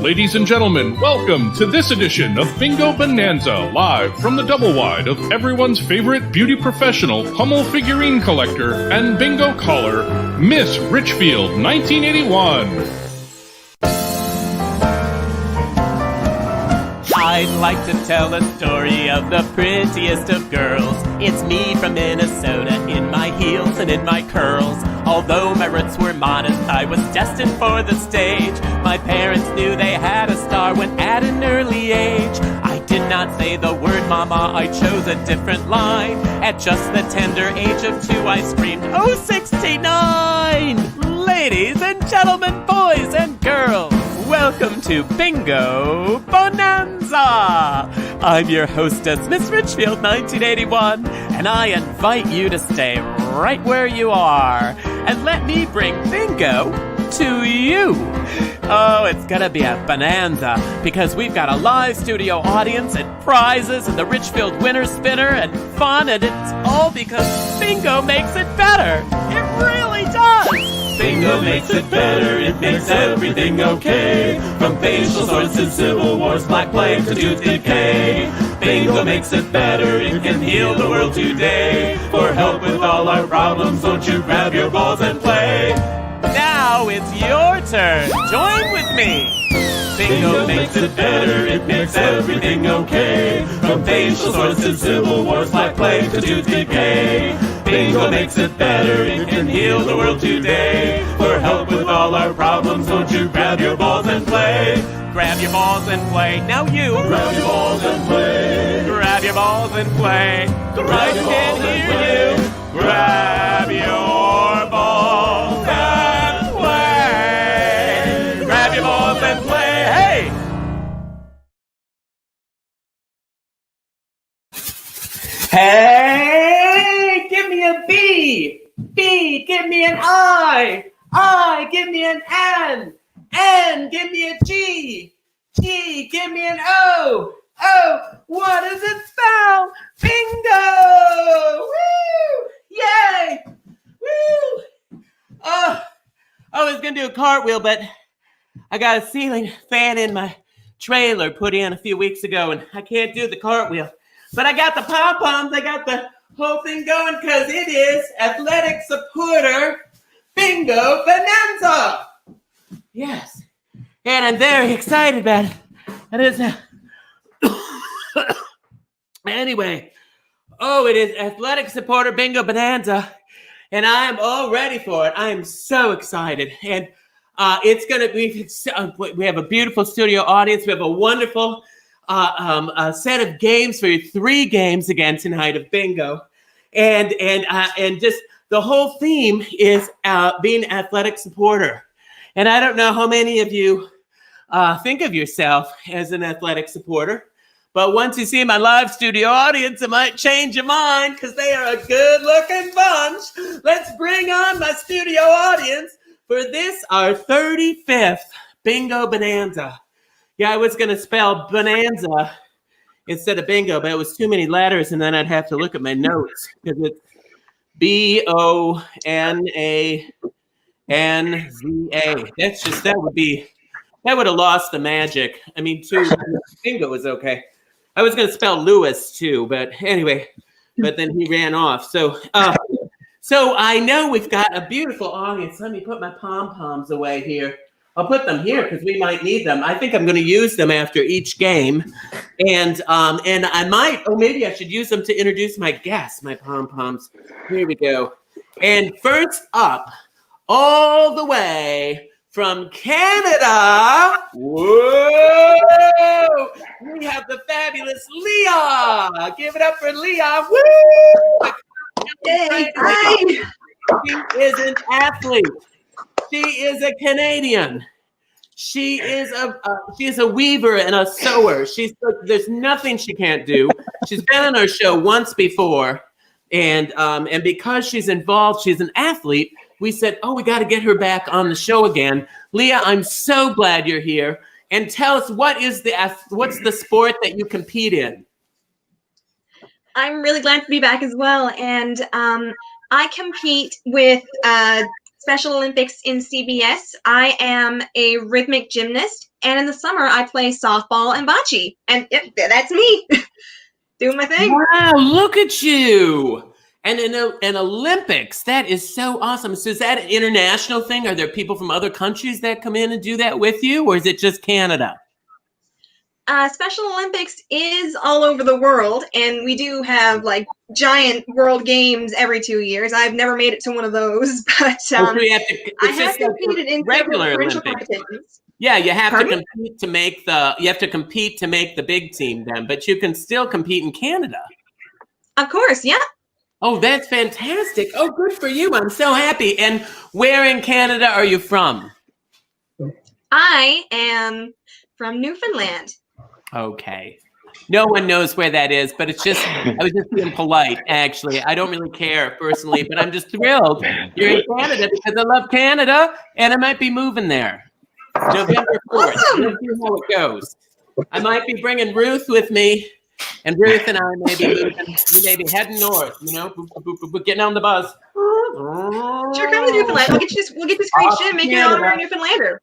Ladies and gentlemen, welcome to this edition of Bingo Bonanza, live from the double wide of everyone's favorite beauty professional, Hummel figurine collector, and bingo caller, Miss Richfield 1981. I'd like to tell a story of the prettiest of girls. It's me from Minnesota, in my heels and in my curls. Although my roots were modest, I was destined for the stage. My parents knew they had a star when at an early age. I did not say the word mama, I chose a different line. At just the tender age of 2, I screamed, "Oh, 69!" Ladies and gentlemen, boys and girls, welcome to Bingo Bonanza! I'm your hostess, Miss Richfield 1981, and I invite you to stay right where you are and let me bring bingo to you. Oh, it's gonna be a bonanza because we've got a live studio audience and prizes and the Richfield winner spinner and fun, and it's all because bingo makes it better. It really does! Bingo makes it better, it makes everything okay. From facial sores to civil wars, black plague to tooth decay. Bingo makes it better, it can heal the world today. For help with all our problems, won't you grab your balls and play? Now it's your turn, join with me. Bingo makes it better, it makes everything okay. From facial sores to civil wars, black plague to tooth decay. Bingo makes it better, it can heal the world today. For help with all our problems, won't you grab your balls and play? Grab your balls and play, now you. Grab your balls and play. Grab your balls and play. I can hear you. Grab your balls and play. Grab your balls and play, hey! Hey, give me a B. B, give me an I. I, give me an N. N, give me a G. G, give me an O. O, what does it spell? Bingo! Woo! Yay! Woo! Oh, I was gonna do a cartwheel, but I got a ceiling fan in my trailer put in a few weeks ago, and I can't do the cartwheel. But I got the pom-poms, I got the whole thing going because it is Athletic Supporter Bingo Bonanza. Yes, and I'm very excited about it. It is anyway, it is Athletic Supporter Bingo Bonanza, and I am all ready for it. I am so excited, and it's going to be, we have a beautiful studio audience. We have a wonderful a set of games for you, 3 games again tonight of bingo, and just the whole theme is being an athletic supporter. And I don't know how many of you think of yourself as an athletic supporter, but once you see my live studio audience, it might change your mind because they are a good-looking bunch. Let's bring on my studio audience for this, our 35th Bingo Bonanza. Yeah, I was going to spell bonanza instead of bingo, but it was too many letters, and then I'd have to look at my notes because it's Bonanza. That would have lost the magic. I mean, bingo was okay. I was going to spell Louis too, but anyway, but then he ran off. So I know we've got a beautiful audience. Let me put my pom-poms away here. I'll put them here because we might need them. I think I'm going to use them after each game. And I might, maybe I should use them to introduce my guests, my pom-poms. Here we go. And first up, all the way from Canada, whoa, we have the fabulous Leah. Give it up for Leah. Woo! Yay, hi. She is an athlete. She is a Canadian. She is a weaver and a sewer. There's nothing she can't do. She's been on our show once before, and because she's involved, she's an athlete. We said, we got to get her back on the show again. Leah, I'm so glad you're here. And tell us what's the sport that you compete in? I'm really glad to be back as well, and I compete with Special Olympics in CBS. I am a rhythmic gymnast, And in the summer, I play softball and bocce. And that's me doing my thing. Wow, look at you. And in Olympics, that is so awesome. So is that an international thing? Are there people from other countries that come in and do that with you? Or is it just Canada? Special Olympics is all over the world, and we do have like giant world games every 2 years. I've never made it to one of those, but So you have to, I have competed in several provincial competitions. Yeah, you have Pardon? to compete to make the big team then, but you can still compete in Canada. Of course, yeah. Oh, that's fantastic. Oh, good for you. I'm so happy. And where in Canada are you from? I am from Newfoundland. Okay. No one knows where that is, but it's just, I was just being polite, actually. I don't really care personally, but I'm just thrilled you're in Canada because I love Canada and I might be moving there. November 4th. Awesome. Let's see how it goes. I might be bringing Ruth with me, and Ruth and I may be moving. We may be heading north, getting on the bus. Sure, come to Newfoundland. We'll get you screeched in, make you an honorary Newfoundlander.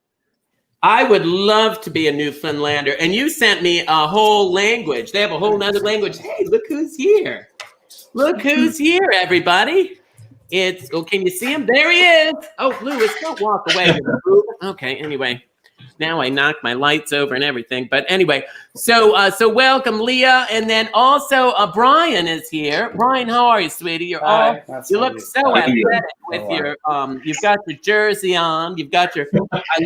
I would love to be a Newfoundlander. And you sent me a whole language. They have a whole nother language. Hey, look who's here. Look who's here, everybody. Can you see him? There he is. Oh, Louis, don't walk away. Okay, anyway. Now I knocked my lights over and everything. But anyway, so welcome, Leah. And then also Brian is here. Brian, how are you, sweetie? You look so athletic with your you've got your jersey on. You've got your I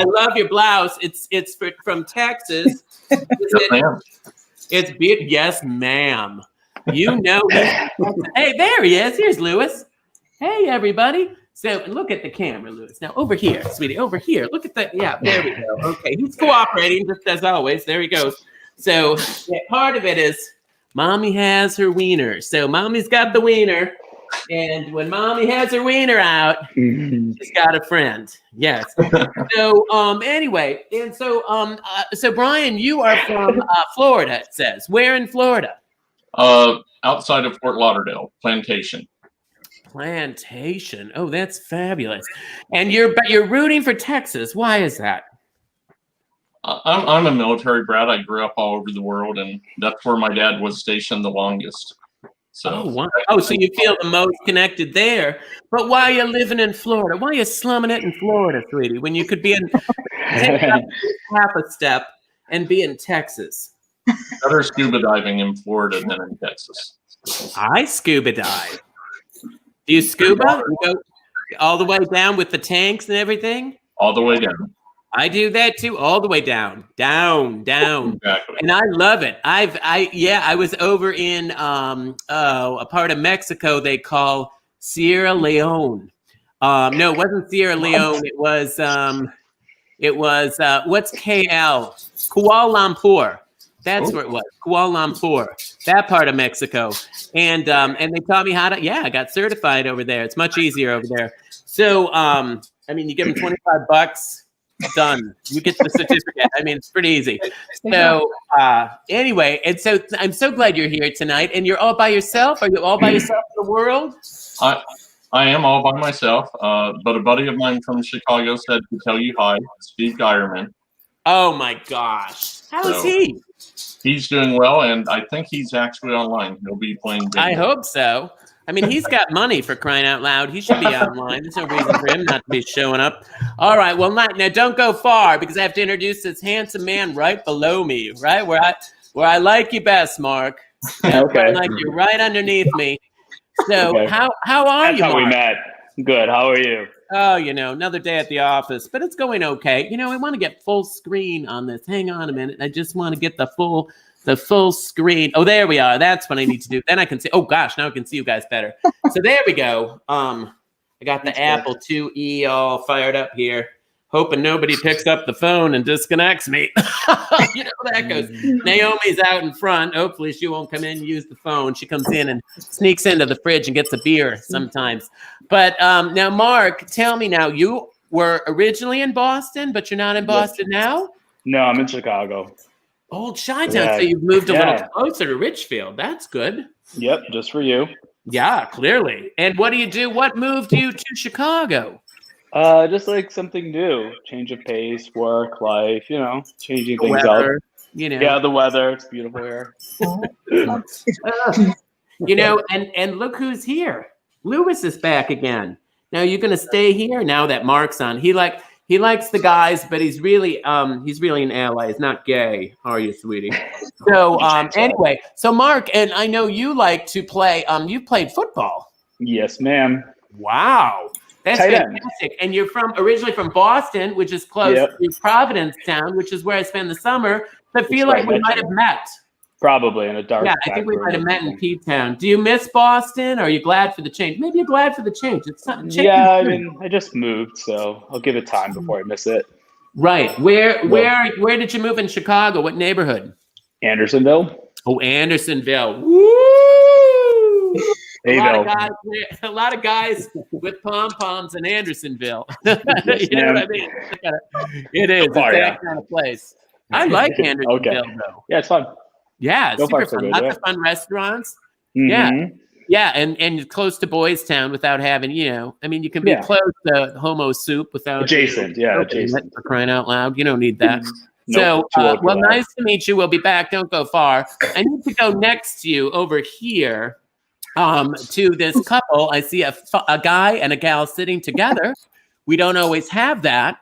love your blouse. It's from Texas. It's beautiful. Yes, ma'am. You know Hey, there he is. Here's Louis. Hey, everybody. So look at the camera, Louis. Now over here, sweetie, over here. Look at that. Yeah, there we go. Okay, he's cooperating just as always. There he goes. So part of it is mommy has her wiener. So mommy's got the wiener. And when mommy has her wiener out, she's got a friend. Yes. So anyway, and so Brian, you are from Florida, it says. Where in Florida? Outside of Fort Lauderdale, Plantation. Plantation. Oh, that's fabulous. And you're rooting for Texas. Why is that? I'm a military brat. I grew up all over the world, and that's where my dad was stationed the longest. So, so you feel the most connected there. But why are you living in Florida? Why are you slumming it in Florida, sweetie, when you could be in half a step and be in Texas? Better scuba diving in Florida than in Texas. I scuba dive. Do you scuba? You go all the way down with the tanks and everything? All the way down. I do that too, all the way down. Exactly. And I love it. I was over in a part of Mexico they call Sierra Leone. No, it wasn't Sierra Leone. It was what's KL? Kuala Lumpur. That's where it was, Kuala Lumpur, that part of Mexico. And they taught me how to, I got certified over there. It's much easier over there. So, you give them $25, done. You get the certificate. It's pretty easy. So, anyway, and so I'm so glad you're here tonight. And you're all by yourself? Are you all by yourself in the world? I am all by myself, but a buddy of mine from Chicago said to tell you hi, Steve Geierman. Oh, my gosh. How is he? He's doing well, and I think he's actually online. He'll be playing bingo. I hope so. He's got money, for crying out loud. He should be online. There's no reason for him not to be showing up. All right. Well, now don't go far because I have to introduce this handsome man right below me, right where I like you best, Mark. Okay. I like you right underneath me. So okay. How are That's you, how Mark? we met. Good. How are you? Oh, another day at the office, but it's going okay. I want to get full screen on this. Hang on a minute. I just want to get the full screen. Oh, there we are. That's what I need to do. Then I can see. Oh gosh, now I can see you guys better. So there we go. I got the Apple IIe all fired up here. Hoping nobody picks up the phone and disconnects me. That goes. Naomi's out in front. Hopefully she won't come in and use the phone. She comes in and sneaks into the fridge and gets a beer sometimes. But now, Mark, tell me now, you were originally in Boston, but you're not in Boston now? No, I'm in Chicago. Old Chi-Town, so you've moved a little closer to Richfield. That's good. Yep, just for you. Yeah, clearly. And what do you do? What moved you to Chicago? Just like something new, change of pace, work, life, changing The things weather, up. you know. Yeah, the weather, it's beautiful here. And look who's here. Louis is back again. Now you're gonna stay here now that Mark's on. He likes the guys, but he's really an ally. He's not gay, are you, sweetie? So anyway, so Mark, and I know you like to play. You've played football. Yes, ma'am. Wow, that's Tight end. fantastic. And you're originally from Boston, which is close Yep. to Providence town, which is where I spend the summer. So I feel where like I we met might you. have met. Probably in a dark. Yeah, I think we might have met in P-Town. Do you miss Boston? Or are you glad for the change? Maybe you're glad for the change. It's not change. Yeah, I mean, I just moved, so I'll give it time before I miss it. Right. Where did you move in Chicago? What neighborhood? Andersonville. Oh, Andersonville. Woo! Hayville. A lot of guys with pom-poms in Andersonville. Yes, You know ma'am. what I mean? It is. It's far, that kind of place. I like Andersonville, Okay. though. Yeah, it's fun. Yeah, So super far, so fun. good, Lots yeah. of fun restaurants. Mhm. Yeah, and close to Boys Town without having, I mean, you can be Yeah. close to Homo Soup without Adjacent, yeah, opening it, adjacent. for crying out loud. You don't need that. Nope, too So, old for well, that. nice to meet you. We'll be back. Don't go far. I need to go next to you over here to this couple. I see a guy and a gal sitting together. We don't always have that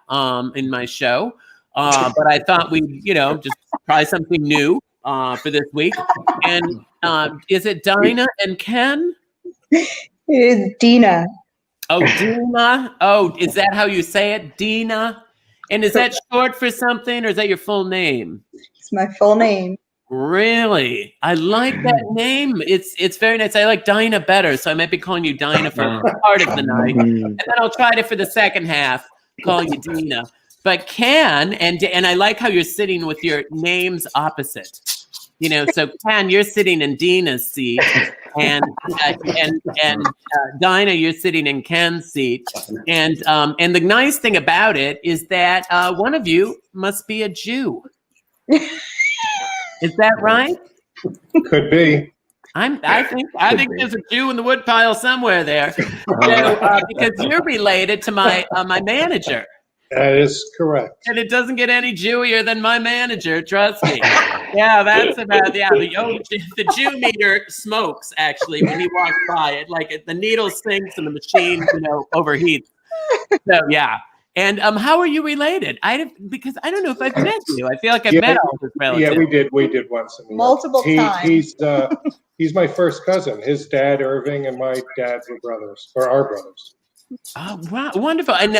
in my show, but I thought we'd, just try something new for this week. And is it Dinah and Ken? It is Dina. Oh, Dina. Oh, is that how you say it? Dina? And is that short for something or is that your full name? It's my full name. Really? I like that name. It's very nice. I like Dinah better, so I might be calling you Dinah for part of the night. And then I'll try it for the second half, call you Dina. But Ken, and I like how you're sitting with your names opposite. So Ken, you're sitting in Dina's seat, and Dinah, you're sitting in Ken's seat. And the nice thing about it is that one of you must be a Jew. Is that right? Could be. I think there's a Jew in the woodpile somewhere there. So, because you're related to my manager. That is correct. And it doesn't get any Jewier than my manager, trust me. Yeah, that's about the Jew meter smokes actually when he walks by. It like the needle sinks and the machine, overheats. So yeah. And how are you related? Because I don't know if I've met you. I feel like I've met all his relatives. Yeah, we did once. Multiple times. He's my first cousin. His dad, Irving, and my dad were brothers, or are brothers. Oh, wow, wonderful. And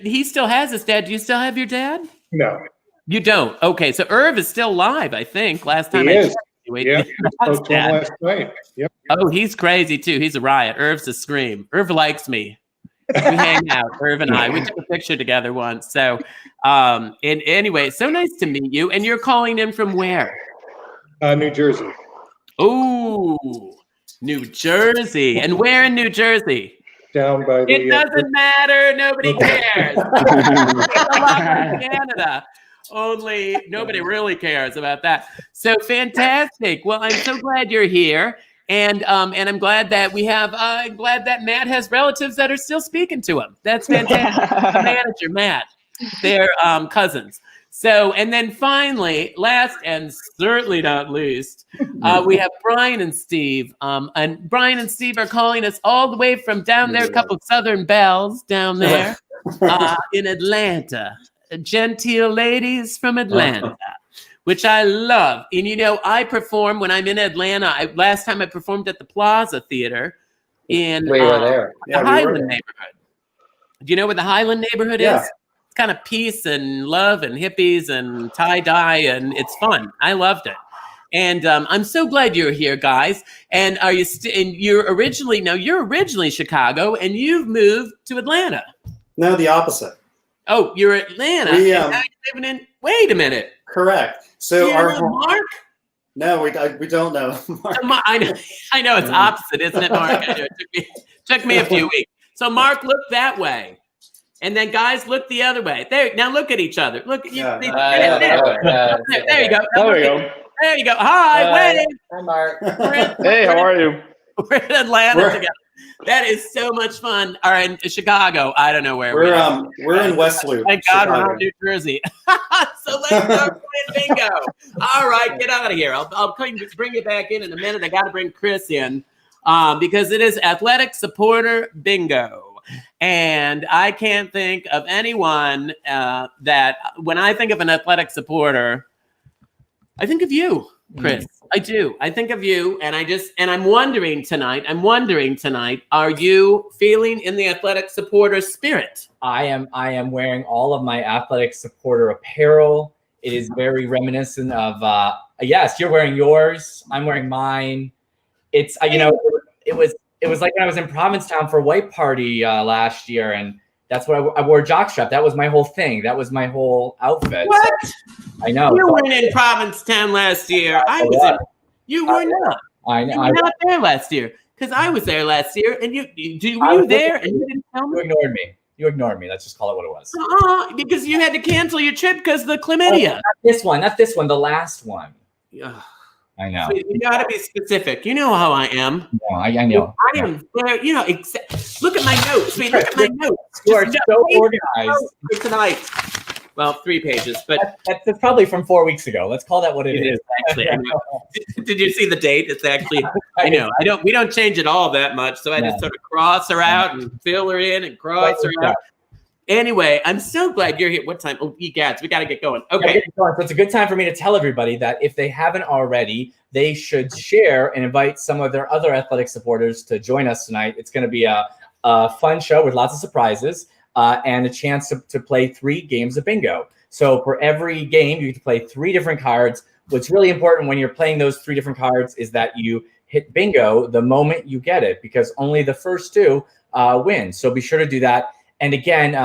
he still has his dad. Do you still have your dad? No. You don't? Okay, so Irv is still alive, I think. Last time He I is. checked. Yeah, spoke to him last night. Yep. Oh, he's crazy too. He's a riot. Irv's a scream. Irv likes me. We hang out, Irv and I. We took a picture together once. So, and anyway, so nice to meet you. And you're calling in from where? New Jersey. Oh, New Jersey. And where in New Jersey? Down by the. It doesn't matter. Nobody cares. It's a lot like Canada. Only nobody really cares about that. So fantastic. Well, I'm so glad you're here. And I'm glad that we have. Glad that Matt has relatives that are still speaking to him. That's fantastic. The manager, Matt, they're cousins. So, and then finally, last and certainly not least, we have Brian and Steve. And Brian and Steve are calling us all the way from down there. A couple of Southern belles down there in Atlanta. Genteel ladies from Atlanta. Which I love. And I perform when I'm in Atlanta. Last time I performed at the Plaza Theater in We were there. the Highland neighborhood. Do you know where the Highland neighborhood Yeah. is? It's kind of peace and love and hippies and tie-dye, and it's fun. I loved it. And I'm so glad you're here, guys. And are you? And you're originally Chicago, and you've moved to Atlanta. No, the opposite. Oh, you're Atlanta. We, and now you're living in. Wait a minute. Correct. So You know Mark. No, we don't know. Mark. I know it's opposite, isn't it, Mark? I know it took me a few weeks. So Mark looked that way, and then guys look the other way. There, now look at each other. Look at you. Yeah. There you go. There we go. There you go. Hi, wave. Hi, Mark. Hey, how are you? We're in Atlanta together. That is so much fun. All right, Chicago. I don't know where we're in West Loop. Thank God we're Chicago. not New Jersey. So let's go play bingo. All right, get out of here. I'll bring you back in a minute. I got to bring Chris in because it is athletic supporter bingo. And I can't think of anyone that when I think of an athletic supporter, I think of you, Chris. I do. I think of you, and I'm wondering tonight, are you feeling in the athletic supporter spirit? I am wearing all of my athletic supporter apparel. It is very reminiscent of yes, you're wearing yours. I'm wearing mine. It's it was like when I was in Provincetown for White Party last year, and that's what I wore a jockstrap. That was my whole thing. That was my whole outfit. What? I know. You weren't in Provincetown last year. I was in. You were not. I know. You were not there last year because I was there last year, and were you there and you didn't tell me? You ignored me. Let's just call it what it was. Because you had to cancel your trip because of the chlamydia. Not this one. The last one. I know. So you got to be specific. You know how I am. No, I know. I am there. Look at my notes. Look at my notes. You are so organized tonight. Well, 3 pages, but that's probably from 4 weeks ago. Let's call that what it is. Actually, I know. Did you see the date? It's actually. I know. We don't change it all that much, so I just sort of cross her out and fill her in and cross her out. Anyway, I'm so glad you're here. What time? Oh, egads, we got to get going. Okay. So it's a good time for me to tell everybody that if they haven't already, they should share and invite some of their other athletic supporters to join us tonight. It's going to be a fun show with lots of surprises and a chance to play 3 games of bingo. So for every game, you get to play 3 different cards. What's really important when you're playing those 3 different cards is that you hit bingo the moment you get it, because only the first 2 win. So be sure to do that. And again,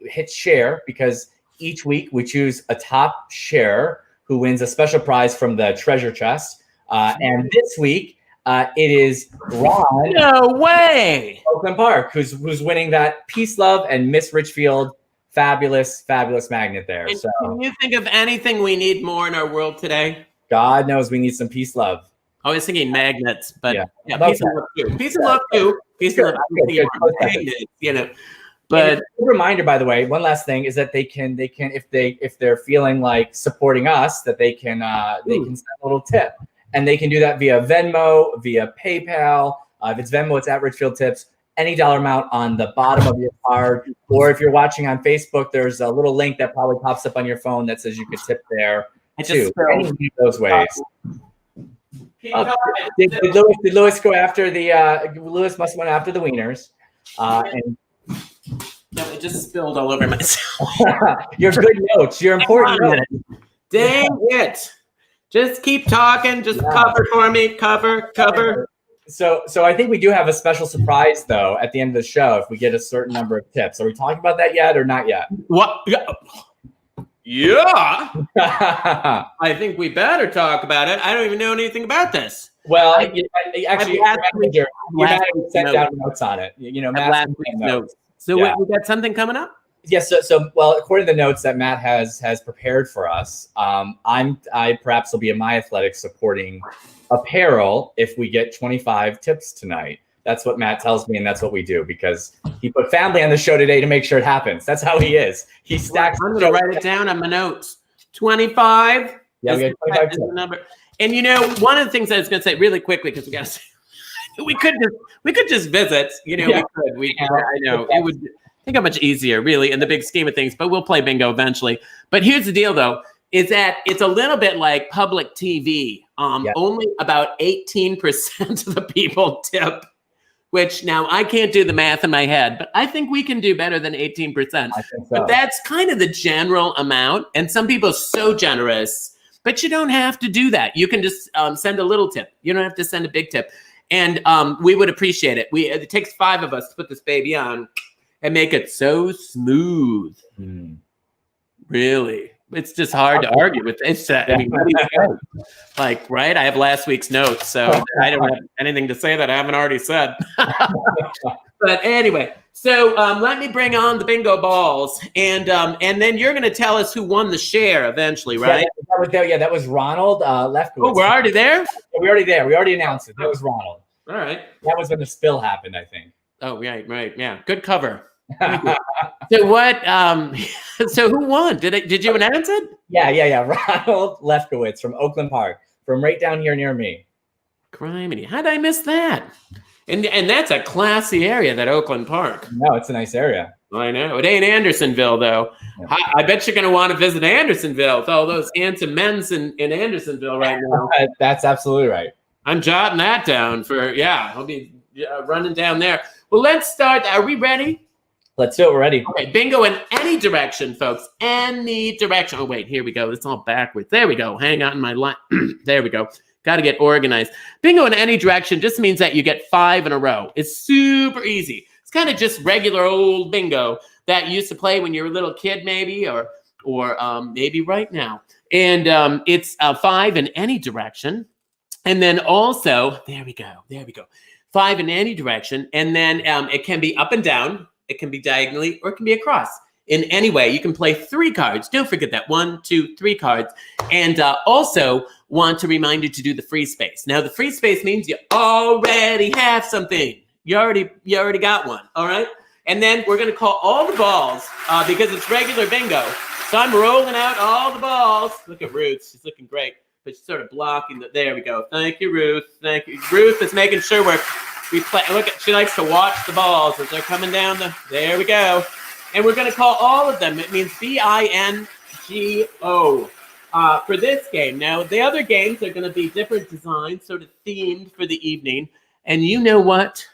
hit share, because each week we choose a top sharer who wins a special prize from the treasure chest. And this week, it is Ron. No way! Oakland Park, who's winning that Peace, Love, and Miss Richfield fabulous magnet there. And so can you think of anything we need more in our world today? God knows we need some peace, love. I was thinking magnets, but yeah peace and love too. Peace and love too. Peace and love. Magnets, But a reminder, by the way, one last thing is that they can if they're feeling like supporting us, that they can send a little tip, and they can do that via Venmo, via PayPal. If it's Venmo, it's at Richfield Tips. Any dollar amount on the bottom of your card, or if you're watching on Facebook, there's a little link that probably pops up on your phone that says you could tip there too. Any of those ways. Did Louis go after the? Louis must have went after the wieners, and. No, it just spilled all over myself. Your good notes. Your important notes. Dang it. Just keep talking. Just cover for me. Cover. So I think we do have a special surprise, though, at the end of the show if we get a certain number of tips. Are we talking about that yet or not yet? What? Yeah. I think we better talk about it. I don't even know anything about this. Well, actually, you sent down notes on it. Matt notes. So we got something coming up? Yes. So well, according to the notes that Matt has prepared for us, I perhaps will be in my athletic supporting apparel if we get 25 tips tonight. That's what Matt tells me, and that's what we do, because he put family on the show today to make sure it happens. That's how he is. He stacks. I'm going to write it down on my notes. 25. Yeah, we got 25 tips. Number. And one of the things I was going to say really quickly, because we got to say. We could just visit, we could. I know it would. Think how much easier, really, in the big scheme of things. But we'll play bingo eventually. But here's the deal, though, is that it's a little bit like public TV. Only about 18% of the people tip. Which now I can't do the math in my head, but I think we can do better than 18%. I think so. But that's kind of the general amount, and some people are so generous. But you don't have to do that. You can just send a little tip. You don't have to send a big tip. And we would appreciate it. It takes 5 of us to put this baby on and make it so smooth. Really. It's just hard to argue with. I mean, right? I have last week's notes, so I don't have anything to say that I haven't already said. But anyway, so let me bring on the bingo balls, and then you're going to tell us who won the share eventually, right? That was Ronald Lefkowitz. Oh, we're already there? We're already there. We already announced it. That was Ronald. All right. That was when the spill happened, I think. Oh, right. Yeah. Good cover. So what? So who won? Did you announce it? Yeah. Ronald Lefkowitz from Oakland Park, from right down here near me. Criminy. How did I miss that? And that's a classy area, that Oakland Park. No, it's a nice area. I know. It ain't Andersonville, though. Yeah. I bet you're going to want to visit Andersonville with all those handsome men's in Andersonville right now. That's absolutely right. I'm jotting that down I'll be running down there. Well, let's start. Are we ready? Let's do it. We're ready. Okay, bingo in any direction, folks. Any direction. Oh, wait, here we go. It's all backwards. There we go. Hang on in my line. There we go. Got to get organized. Bingo in any direction just means that you get 5 in a row. It's super easy. It's kind of just regular old bingo that you used to play when you were a little kid, maybe, or maybe right now. And it's 5 in any direction. And then also, there we go. 5 in any direction. And then it can be up and down. It can be diagonally, or it can be across. In any way, you can play 3 cards. Don't forget that. 1, 2, 3 cards. And also want to remind you to do the free space. Now, the free space means you already have something. You already got one. All right. And then we're going to call all the balls because it's regular bingo. So I'm rolling out all the balls. Look at Ruth. She's looking great. But she's sort of blocking the. There we go. Thank you, Ruth. Thank you. Ruth is making sure we play. Look, she likes to watch the balls as they're coming down the. There we go. And we're going to call all of them. It means bingo for this game. Now, the other games are going to be different designs, sort of themed for the evening. And you know what?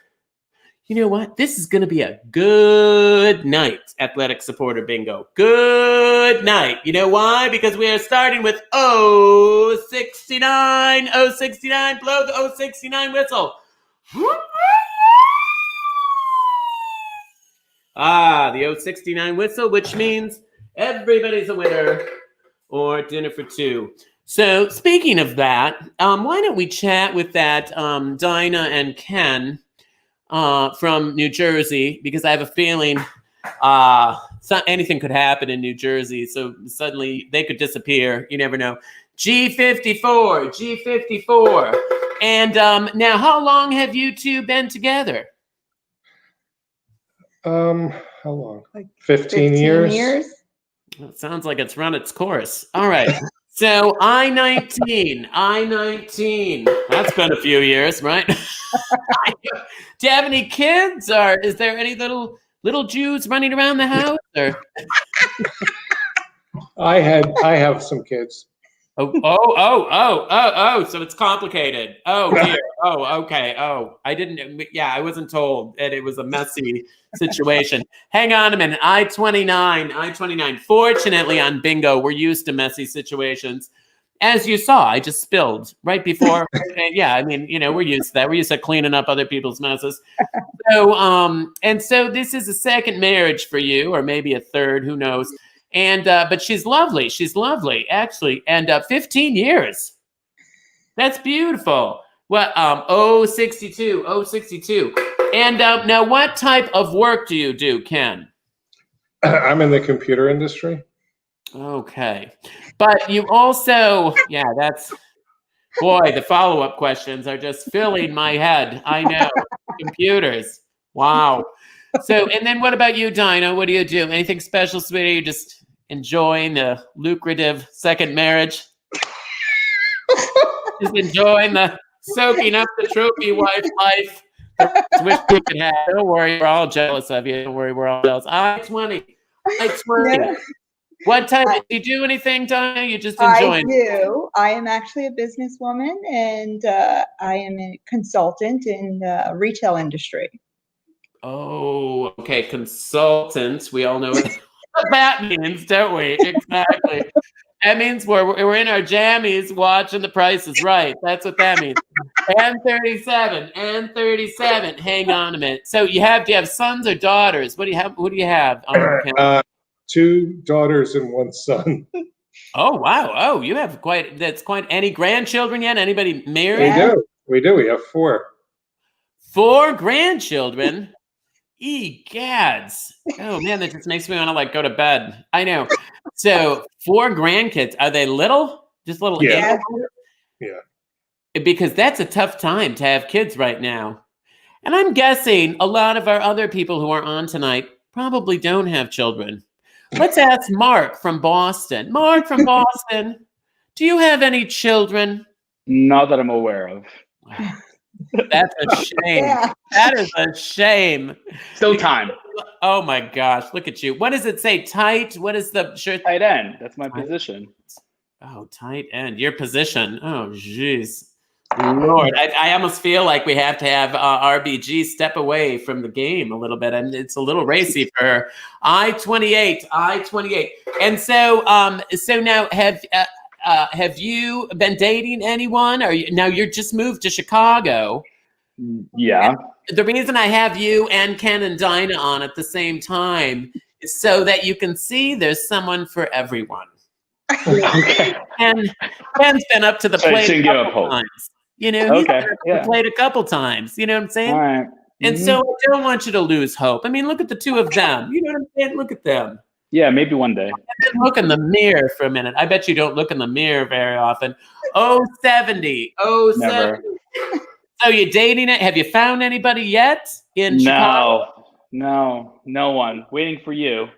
This is going to be a good night, athletic supporter bingo. Good night. You know why? Because we are starting with 069. 069. Blow the 069 whistle. The 069 whistle, which means everybody's a winner or dinner for 2. So speaking of that, why don't we chat with that Dinah and Ken from New Jersey, because I have a feeling anything could happen in New Jersey. So suddenly they could disappear. You never know. G54. And now, how long have you two been together? How long? Like 15 years? Well, it sounds like it's run its course. All right. So I-19. That's been a few years, right? Do you have any kids, or is there any little Jews running around the house? Or I have some kids. Oh, so it's complicated. Oh dear. Oh, okay. Oh, I wasn't told that it was a messy situation. Hang on a minute. I-29. Fortunately on bingo, we're used to messy situations. As you saw, I just spilled right before. Yeah, I mean, we're used to that. We're used to cleaning up other people's messes. So, so this is a second marriage for you, or maybe a third, who knows. And but she's lovely. Actually. And 15 years. That's beautiful. What? 062. And now, what type of work do you do, Ken? I'm in the computer industry. Okay, but you also, the follow-up questions are just filling my head. I know. Computers. Wow. So, and then what about you, Dinah? What do you do? Anything special, sweetie? You just enjoying the lucrative second marriage? Just enjoying the soaking up the trophy wife life. Wish we could have. Don't worry, we're all jealous of you. Don't worry, we're all jealous. I-20. Yeah. What type? Do you do anything, Dinah? You just enjoying? I do. I am actually a businesswoman, and I am a consultant in the retail industry. Oh, okay. Consultants. We all know what that means, don't we? Exactly. That means we're in our jammies watching The Price is Right. That's what that means. And 37. Hang on a minute. So do you have sons or daughters? What do you have? Ken? 2 daughters and 1 son. Oh, wow. Oh, you have quite any grandchildren yet? Anybody married? We do. We have 4. 4 grandchildren? Egads. Oh man, that just makes me want to go to bed. I know. So 4 grandkids. Are they little? Just little? Yeah. Animals? Yeah. because that's a tough time to have kids right now. And I'm guessing a lot of our other people who are on tonight probably don't have children. Let's ask Mark from Boston. Mark from Boston, do you have any children? Not that I'm aware of. That's a shame. Yeah. That is a shame. Still time. Oh my gosh, look at you. What does it say? Tight? What is the shirt? Tight end. That's my position. Oh, tight end. Your position. Oh, jeez. Lord, I almost feel like we have to have RBG step away from the game a little bit, and it's a little racy for her. I-28. And so, so now have you been dating anyone? Or now you're just moved to Chicago? Yeah. And the reason I have you and Ken and Dinah on at the same time is so that you can see there's someone for everyone. Okay. And Ken's been up to the So you plate shouldn't a give up couple hope. times. You know, he's Okay, been up to yeah. the plate a couple times. You know what I'm saying? All right. And so I don't want you to lose hope. I mean, look at the two of them. You know what I'm saying? Look at them. Yeah, maybe one day. And then look in the mirror for a minute. I bet you don't look in the mirror very often. 070. Never. So you dating it? Have you found anybody yet in Chicago? No one. Waiting for you.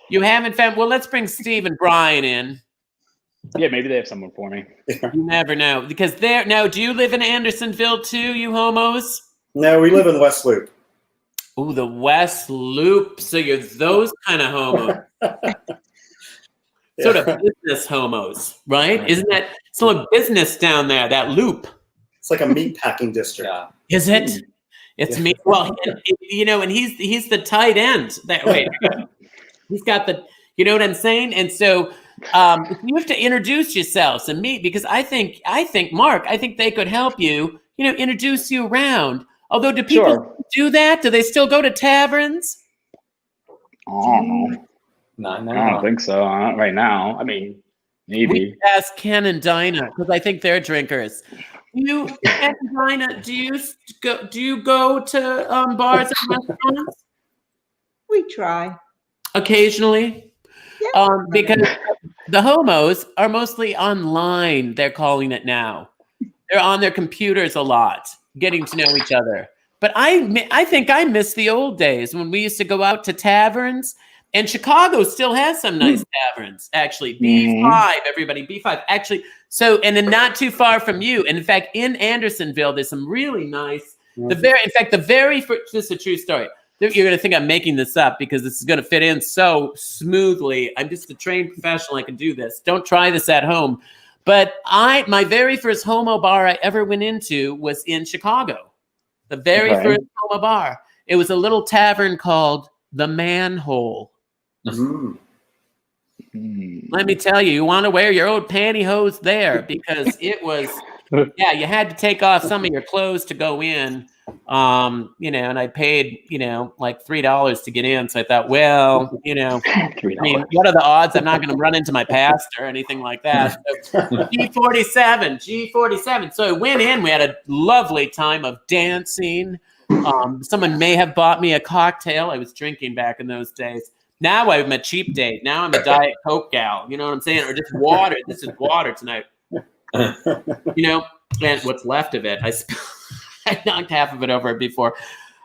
You haven't found. Well, let's bring Steve and Brian in. Yeah, maybe they have someone for me. You never know, because they're now. Do you live in Andersonville too, you homos? No, we live in West Loop. Ooh, the West Loop. So you're those kind of homos. Sort of business homos, right? Isn't that some business down there? That loop. It's like a meat packing district. Yeah. Is it? It's me. Well, you know, and he's the tight end. He's got the. You know what I'm saying? And so you have to introduce yourselves and meet, because I think Mark, I think they could help you. You know, introduce you around. Although, do people do that? Do they still go to taverns? Oh, No, I don't think so. Not right now. I mean, maybe. We ask Ken and Dinah, because I think they're drinkers. You, Ken and Dinah, do you go to bars and restaurants We try. occasionally? Yeah. Because the homos are mostly online. They're calling it now. They're on their computers a lot, getting to know each other. But I think I miss the old days when we used to go out to taverns. And Chicago still has some nice taverns, actually. B5, everybody, B5. Actually, so, and then not too far from you. And in fact, in Andersonville, there's some really nice, the very first, this is a true story. You're going to think I'm making this up because this is going to fit in so smoothly. I'm just a trained professional. I can do this. Don't try this at home. But my very first homo bar I ever went into was in Chicago. The very first homo bar. It was a little tavern called The Manhole. Let me tell you, you want to wear your old pantyhose there, because it was, yeah, you had to take off some of your clothes to go in. You know, and I paid, you know, like $3 to get in. So I thought, well, you know, I mean, what are the odds I'm not going to run into my pastor or anything like that? So, G47. So I went in. We had a lovely time of dancing. Someone may have bought me a cocktail. I was drinking back in those days. Now I'm a cheap date. Now I'm a Diet Coke gal. You know what I'm saying? Or just water. This is water tonight. You know, and what's left of it, I knocked half of it over before.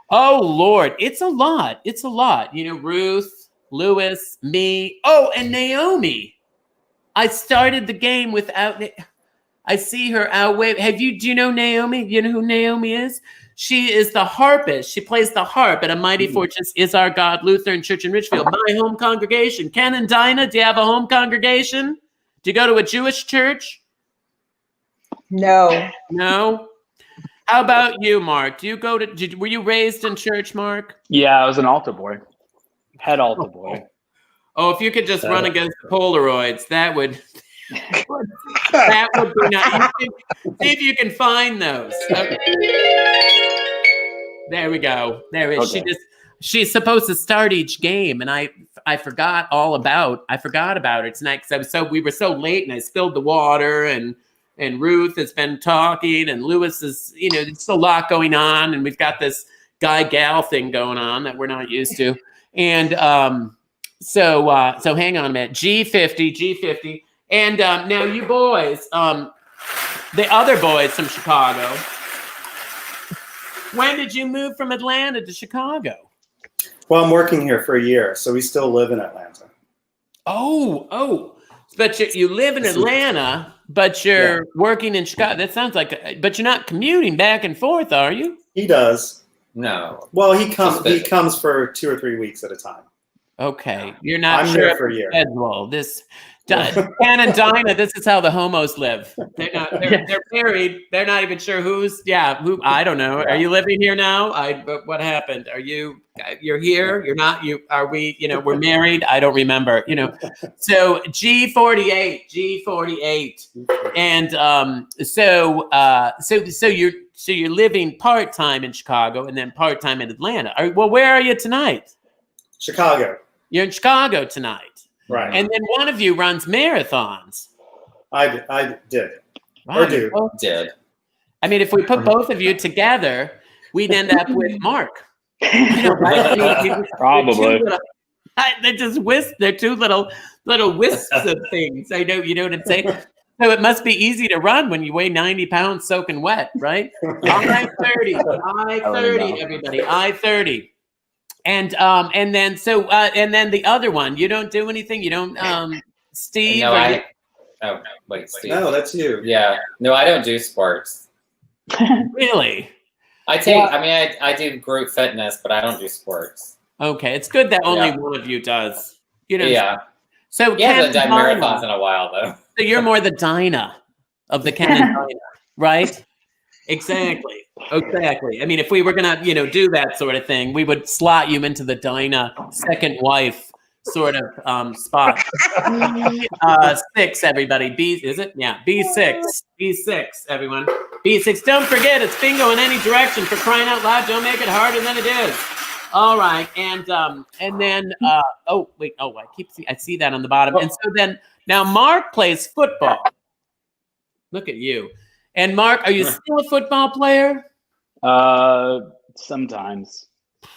Oh, Lord. It's a lot. It's a lot. You know, Ruth, Louis, me. Oh, and Naomi. I started the game without it. I see her out. Wait, do you know Naomi? You know who Naomi is? She is the harpist. She plays the harp at A Mighty Fortress Is Our God Lutheran Church in Richfield, my home congregation. Ken and Dinah, do you have a home congregation? Do you go to a Jewish church? No. No? How about you, Mark? Do you go to? Were you raised in church, Mark? Yeah, I was an altar boy. Head altar boy. Oh, if you could just run against the Polaroids, that would that would be nice. See if you can find those. Okay. There we go. There it is. Okay. She's supposed to start each game, and I forgot about her tonight because we were so late, and I spilled the water, and Ruth has been talking, and Louis is, you know, there's a lot going on, and we've got this guy-gal thing going on that we're not used to. And so hang on a minute. G50. And now you boys, the other boys from Chicago. When did you move from Atlanta to Chicago? Well, I'm working here for a year, so we still live in Atlanta. Oh. But you live in Atlanta, but you're working in Chicago. That sounds like, but you're not commuting back and forth, are you? He does. No. Well, he comes for 2 or 3 weeks at a time. Okay. You're not I'm sure there of for a the year. schedule. Ken and Dinah, this is how the homos live. They're married. They're not even sure who, I don't know. Are you living here now? What happened? You're here? You're not, are we, we're married? I don't remember, So G48. And so you're living part-time in Chicago and then part-time in Atlanta. Well, where are you tonight? Chicago. You're in Chicago tonight. Right. And then one of you runs marathons. I did. Wow, Or do. Did. I mean, if we put both of you together, we'd end up with Mark. Right? Probably. They're just wisps. They're two little wisps of things. I know, you know what I'm saying? So it must be easy to run when you weigh 90 pounds soaking wet, right? I-30, everybody. I-30. And then the other one, you don't do anything. You don't, Steve. No, Steve. No, that's you. Yeah. No, I don't do sports. Really? I do group fitness, but I don't do sports. Okay, it's good that only one of you does. Yeah. So he hasn't done marathons in a while, though. So you're more the Dinah of the Ken and Dinah, right? Exactly. I mean, if we were gonna, do that sort of thing, we would slot you into the Dinah second wife sort of spot. B6, everybody. B6, everyone. B6. Don't forget, it's bingo in any direction. For crying out loud, don't make it harder than it is. All right, and then I see that on the bottom, and so then now Mark plays football. Look at you. And Mark, are you still a football player? Sometimes.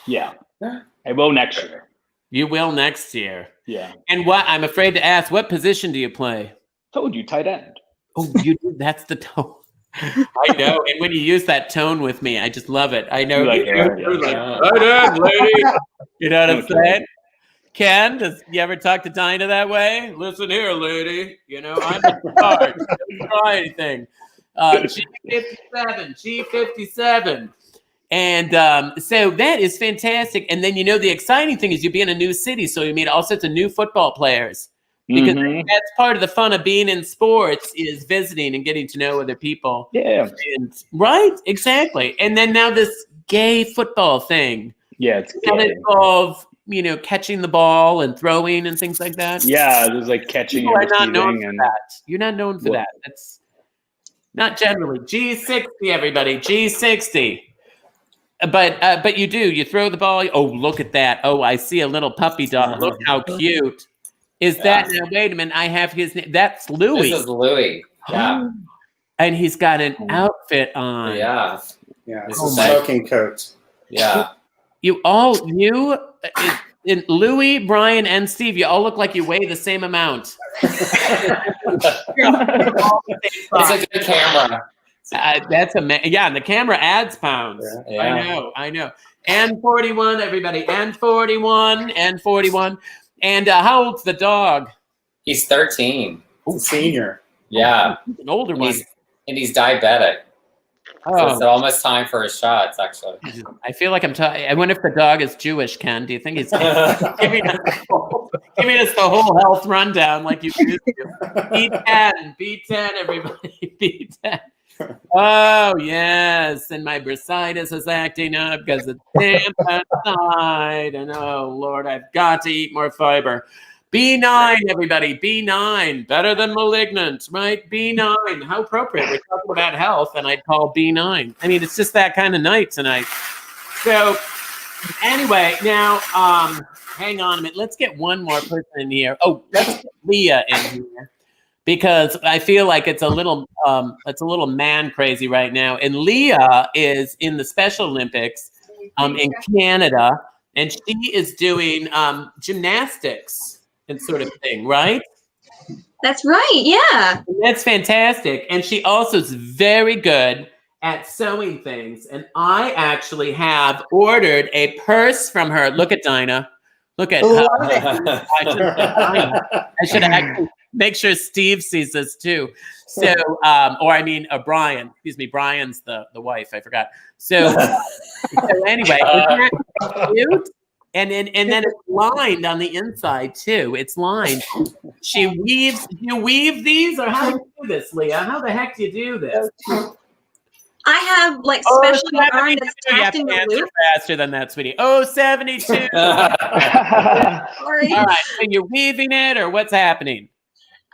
Yeah. I will next year. You will next year. Yeah. And I'm afraid to ask, what position do you play? Told you, tight end. Oh, you do? That's the tone. I know. And when you use that tone with me, I just love it. I know. You're like, tight end, lady. You know what I'm saying? Ken, you ever talk to Dinah that way? Listen here, lady. I'm in charge. Don't try anything. G57. And so that is fantastic. And then, the exciting thing is you be in a new city. So you meet all sorts of new football players. Because that's part of the fun of being in sports is visiting and getting to know other people. Yeah. Right? Exactly. And then now this gay football thing. Yeah, it's gay. That involve, catching the ball and throwing and things like that. Yeah, there's like catching People and are not known receiving. for that. You're not known for that. That's not generally. G60, everybody. G60. But you do. You throw the ball. Oh, look at that. Oh, I see a little puppy dog. Look how cute. Is that now? Wait a minute. I have his name. That's Louis. This is Louis. Yeah. And he's got an outfit on. Yeah. Yeah. It's a smoking coat. Yeah. In Louis, Brian, and Steve, you all look like you weigh the same amount. It's a good camera. And the camera adds pounds. Yeah. I know. And 41, everybody. And 41. And how old's the dog? He's 13. He's a senior. Yeah. He's an older one. And he's diabetic. So it's almost time for his shots, actually. I feel like I wonder if the dog is Jewish, Ken. Do you think he's giving us the whole health rundown like you used to? B10, everybody. B10. Oh, yes. And my bursitis is acting up because it's damp outside. And oh, Lord, I've got to eat more fiber. B9, everybody. B9. Better than malignant, right? B9. How appropriate. We're talking about health, and I'd call B9. I mean, it's just that kind of night tonight. So, anyway, now, hang on a minute. Let's get one more person in here. Oh, let's get Leah in here. Because I feel like it's a little man crazy right now. And Leah is in the Special Olympics in Canada, and she is doing gymnastics and sort of thing, right? That's right. Yeah. That's fantastic. And she also is very good at sewing things. And I actually have ordered a purse from her. Look at Dinah. Look at Love her. I should actually make sure Steve sees this too. So, Brian. Excuse me, Brian's the wife. I forgot. So anyway, isn't that cute? And then it's lined on the inside too. It's lined. She weaves. You weave these, or how do you do this, Leah? How the heck do you do this? I have like special yarn that's tacked in the loop. Faster than that, sweetie. Oh, 72. Sorry. All right. So you're weaving it, or what's happening?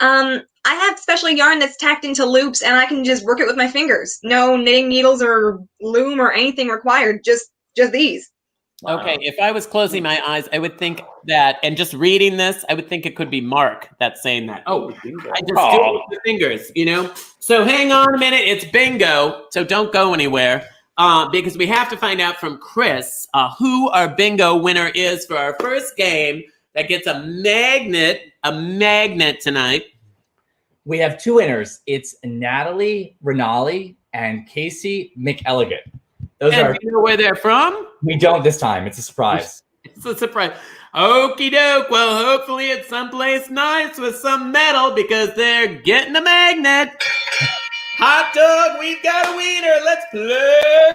I have special yarn that's tacked into loops, and I can just work it with my fingers. No knitting needles or loom or anything required. Just these. Wow. Okay, if I was closing my eyes, I would think that, and just reading this, I would think it could be Mark that's saying that. Oh, I just do it with the fingers, you know? So hang on a minute, it's bingo, so don't go anywhere, because we have to find out from Chris who our bingo winner is for our first game that gets a magnet tonight. We have two winners. It's Natalie Rinaldi and Casey McElligott. Those and do you know where they're from? We don't this time. It's a surprise. It's a surprise. Okie doke. Well, hopefully it's someplace nice with some metal because they're getting a magnet. Hot dog, we've got a wiener. Let's play.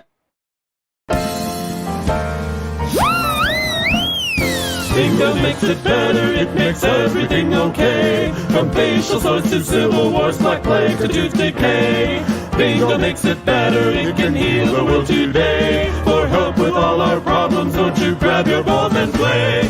Bingo makes it better, it makes everything okay. From facial sores to civil wars, black plague to tooth decay. Bingo makes it better, it can heal the world today. For help with all our problems, don't you grab your balls and play.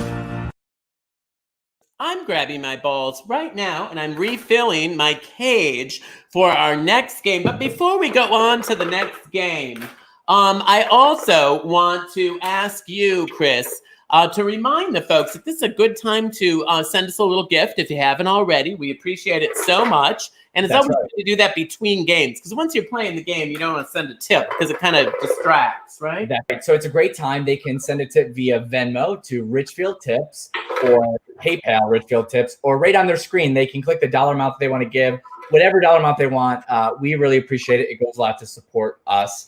I'm grabbing my balls right now, and I'm refilling my cage for our next game. But before we go on to the next game, I also want to ask you, Chris, to remind the folks that this is a good time to send us a little gift if you haven't already. We appreciate it so much. And it's always good to do that between games, because once you're playing the game, you don't want to send a tip because it kind of distracts, right? That's right. So it's a great time. They can send a tip via Venmo to Richfield Tips or PayPal Richfield Tips, or right on their screen, they can click the dollar amount that they want to give, whatever dollar amount they want. We really appreciate it. It goes a lot to support us.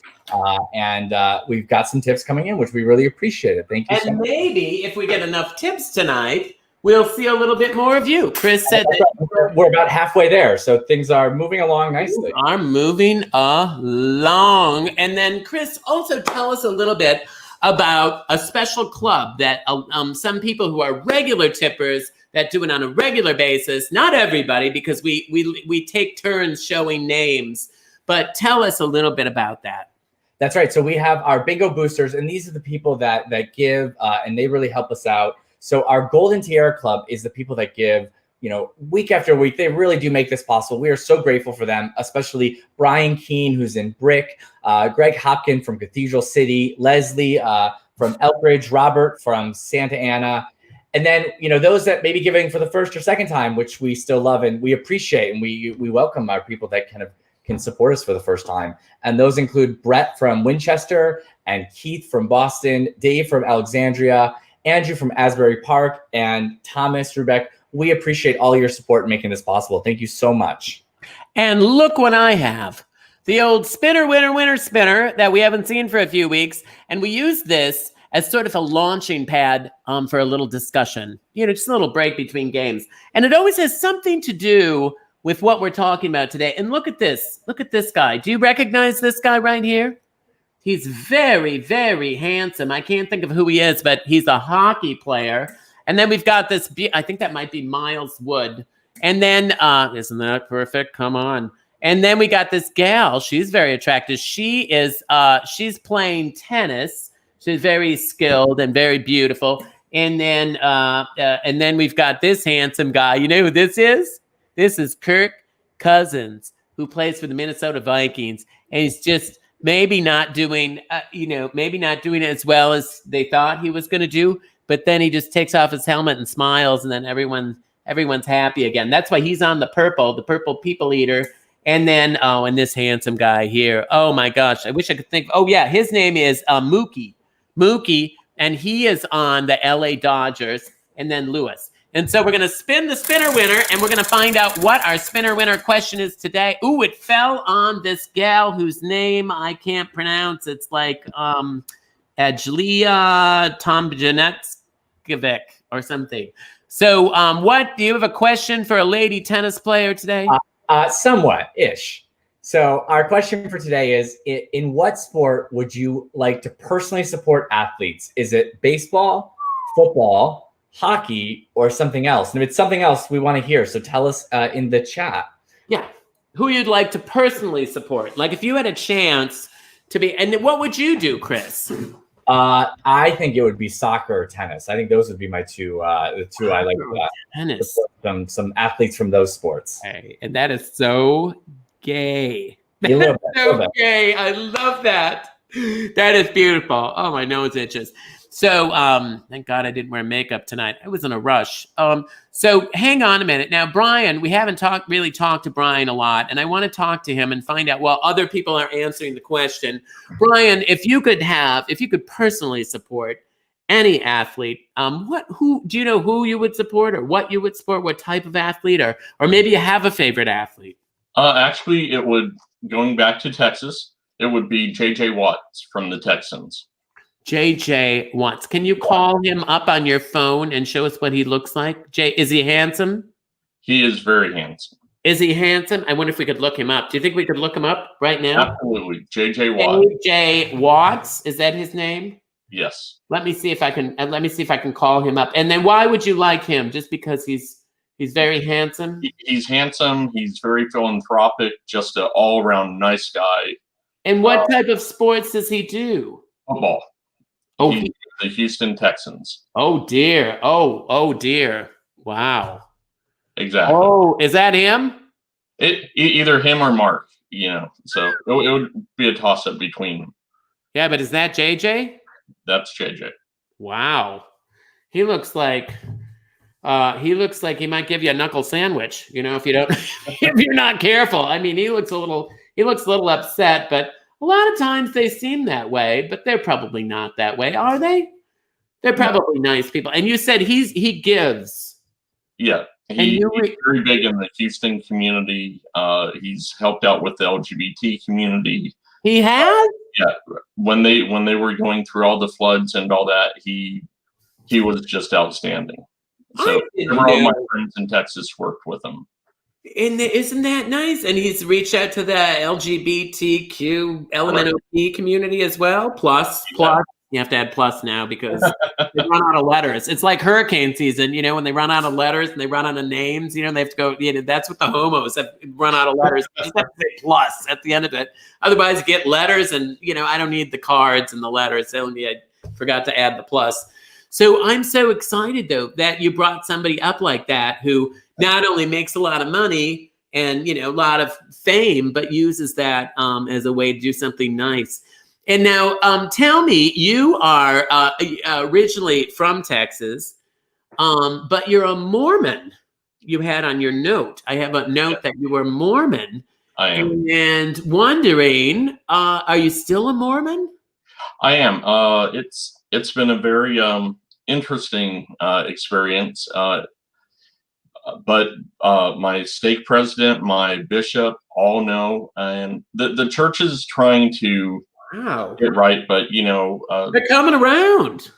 And we've got some tips coming in, which we really appreciate it. Thank you so much. And maybe if we get enough tips tonight, we'll see a little bit more of you. Chris said that we're about halfway there, so things are moving along nicely. Are moving along. And then Chris, also tell us a little bit about a special club that some people who are regular tippers that do it on a regular basis. Not everybody, because we take turns showing names. But tell us a little bit about that. That's right. So we have our bingo boosters, and these are the people that give, and they really help us out. So our Golden Tiara Club is the people that give, week after week. They really do make this possible. We are so grateful for them, especially Brian Keene, who's in Brick, Greg Hopkin from Cathedral City, Leslie from Elkridge, Robert from Santa Ana. And then, those that may be giving for the first or second time, which we still love and we appreciate, and we welcome our people that can support us for the first time. And those include Brett from Winchester and Keith from Boston, Dave from Alexandria, Andrew from Asbury Park, and Thomas Rubeck. We appreciate all your support in making this possible. Thank you so much. And look what I have. The old winner spinner that we haven't seen for a few weeks. And we use this as sort of a launching pad for a little discussion, just a little break between games. And it always has something to do with what we're talking about today. And look at this. Look at this guy. Do you recognize this guy right here? He's very, very handsome. I can't think of who he is, but he's a hockey player. And then we've got this, I think that might be Miles Wood. And then, isn't that perfect? Come on. And then we got this gal. She's very attractive. She's playing tennis. She's very skilled and very beautiful. And then we've got this handsome guy. You know who this is? This is Kirk Cousins, who plays for the Minnesota Vikings. And he's just maybe not doing it as well as they thought he was going to do. But then he just takes off his helmet and smiles, and then everyone's happy again. That's why he's on the purple people eater. And then, and this handsome guy here. Oh my gosh, I wish I could think. Oh yeah, his name is Mookie, and he is on the LA Dodgers. And then Lewis. And so we're going to spin the spinner winner, and we're going to find out what our spinner winner question is today. Ooh, it fell on this gal whose name I can't pronounce. It's like Adjlia Tomjanetskovic or something. So what, do you have a question for a lady tennis player today? Somewhat-ish. So our question for today is, in what sport would you like to personally support athletes? Is it baseball, football, hockey, or something else? And if it's something else, we want to hear. So tell us in the chat. Yeah. Who you'd like to personally support. Like if you had a chance to be, and what would you do, Chris? I think it would be soccer or tennis. I think those would be my two, the two I like tennis. Some athletes from those sports. Hey, and that is so gay. You love That's so gay. I love that. That is beautiful. Oh, my nose itches. So thank God I didn't wear makeup tonight. I was in a rush. So hang on a minute. Now, Brian, we haven't really talked to Brian a lot, and I want to talk to him and find out while other people are answering the question. Brian, if you could personally support any athlete, who do you know who you would support or what you would support, what type of athlete, or maybe you have a favorite athlete? Actually, it would, going back to Texas, it would be J.J. Watts from the Texans. J.J. Watts. Can you call him up on your phone and show us what he looks like? Is he handsome? He is very handsome. Is he handsome? I wonder if we could look him up. Do you think we could look him up right now? Absolutely. J.J. Watts. J.J. Watts. Is that his name? Yes. Let me see if I can call him up. And then why would you like him? Just because he's very handsome? He's handsome. He's very philanthropic. Just an all-around nice guy. And what type of sports does he do? Football. Oh, the Houston Texans. Oh dear. Oh dear. Wow. Exactly. Oh, is that him? Either him or Mark, so it would be a toss-up between them. Yeah, but is that JJ? That's JJ. Wow. He looks like he might give you a knuckle sandwich, if you don't if you're not careful. I mean, he looks a little upset, but a lot of times they seem that way, but they're probably not that way, are they? They're probably nice people. And you said he gives. Yeah. He's very big in the Houston community. He's helped out with the LGBT community. He has? Yeah. When they were going through all the floods and all that, he was just outstanding. So all my friends in Texas worked with him. And isn't that nice? And he's reached out to the LGBTQ LMNOP community as well. Plus. You have to add plus now because they run out of letters. It's like hurricane season, when they run out of letters and they run out of names, they have to go, that's what the homos have run out of letters. You just have to say plus at the end of it. Otherwise, you get letters and, I don't need the cards and the letters. I forgot to add the plus. So I'm so excited, though, that you brought somebody up like that who not only makes a lot of money and, a lot of fame, but uses that as a way to do something nice. And now tell me, you are originally from Texas, but you're a Mormon. You had on your note. I have a note that you were Mormon. I am. And wondering, are you still a Mormon? I am. It's been a very interesting experience. But my stake president, my bishop, all know, and the church is trying to get right. But they're coming around.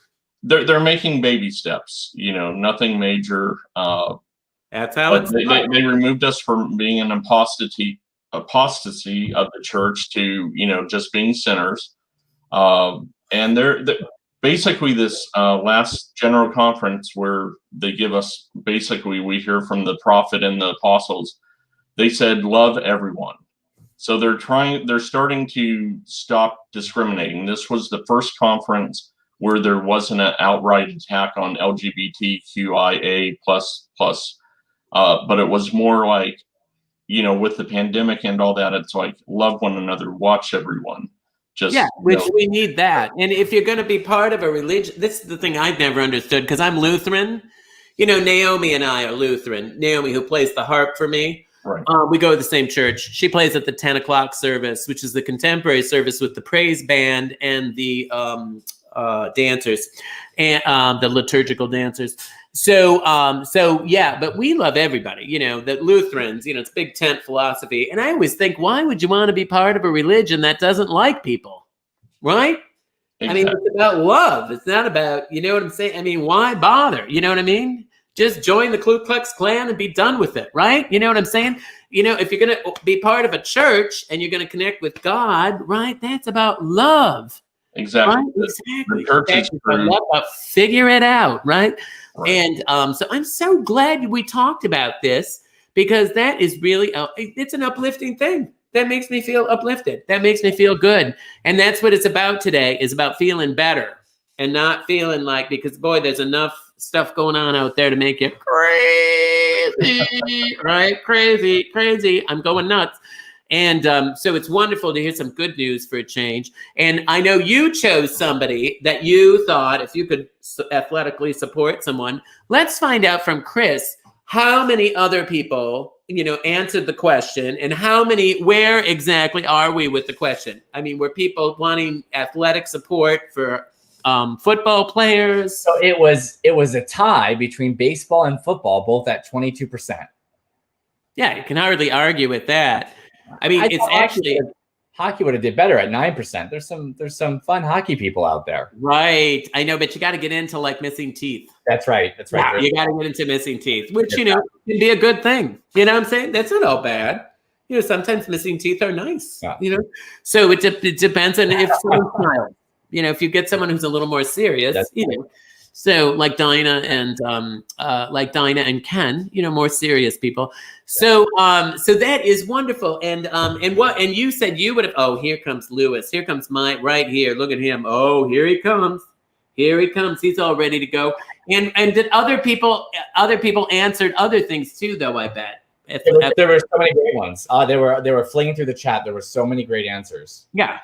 They're making baby steps. Nothing major. That's how they removed us from being an apostasy of the church to just being sinners. And they're basically this last general conference where they give us, we hear from the prophet and the apostles, they said, love everyone. So they're starting to stop discriminating. This was the first conference where there wasn't an outright attack on LGBTQIA++. But it was more like, with the pandemic and all that, it's like, love one another, watch everyone. We need that. And if you're going to be part of a religion, this is the thing I've never understood because I'm Lutheran. Naomi and I are Lutheran. Naomi, who plays the harp for me, right. We go to the same church. She plays at the 10 o'clock service, which is the contemporary service with the praise band and the dancers and the liturgical dancers. So yeah, but we love everybody, the Lutherans, it's big tent philosophy. And I always think, why would you want to be part of a religion that doesn't like people? Right? Exactly. I mean, it's about love. It's not about, you know what I'm saying? I mean, why bother? You know what I mean? Just join the Ku Klux Klan and be done with it, right? You know what I'm saying? If you're going to be part of a church and you're going to connect with God, right? That's about love. Exactly. Right? Exactly. The church is figure it out, right? And so I'm so glad we talked about this, because that is really, it's an uplifting thing. That makes me feel uplifted. That makes me feel good. And that's what it's about today, is about feeling better and not feeling like, because boy, there's enough stuff going on out there to make you crazy, right? Crazy. I'm going nuts. And so it's wonderful to hear some good news for a change. And I know you chose somebody that you thought, if you could athletically support someone. Let's find out from Chris, how many other people, answered the question, and where exactly are we with the question? I mean, were people wanting athletic support for football players? So it was a tie between baseball and football, both at 22%. Yeah, you can hardly argue with that. I mean, it's actually hockey would have did better at 9%. There's some fun hockey people out there. Right. I know, but you got to get into like missing teeth. That's right. Yeah, you got to get into missing teeth, which, can be a good thing. You know what I'm saying? That's not all bad. Sometimes missing teeth are nice, So it depends on if someone's smiling. If you get someone who's a little more serious, so like Dinah and Ken, more serious people. So so that is wonderful. And you said you would have, oh, here comes Louis. Here comes Mike right here. Look at him. Oh, here he comes. He's all ready to go. And did other people answered other things too, though, I bet. There were so many great ones. They were flinging through the chat. There were so many great answers. Yeah.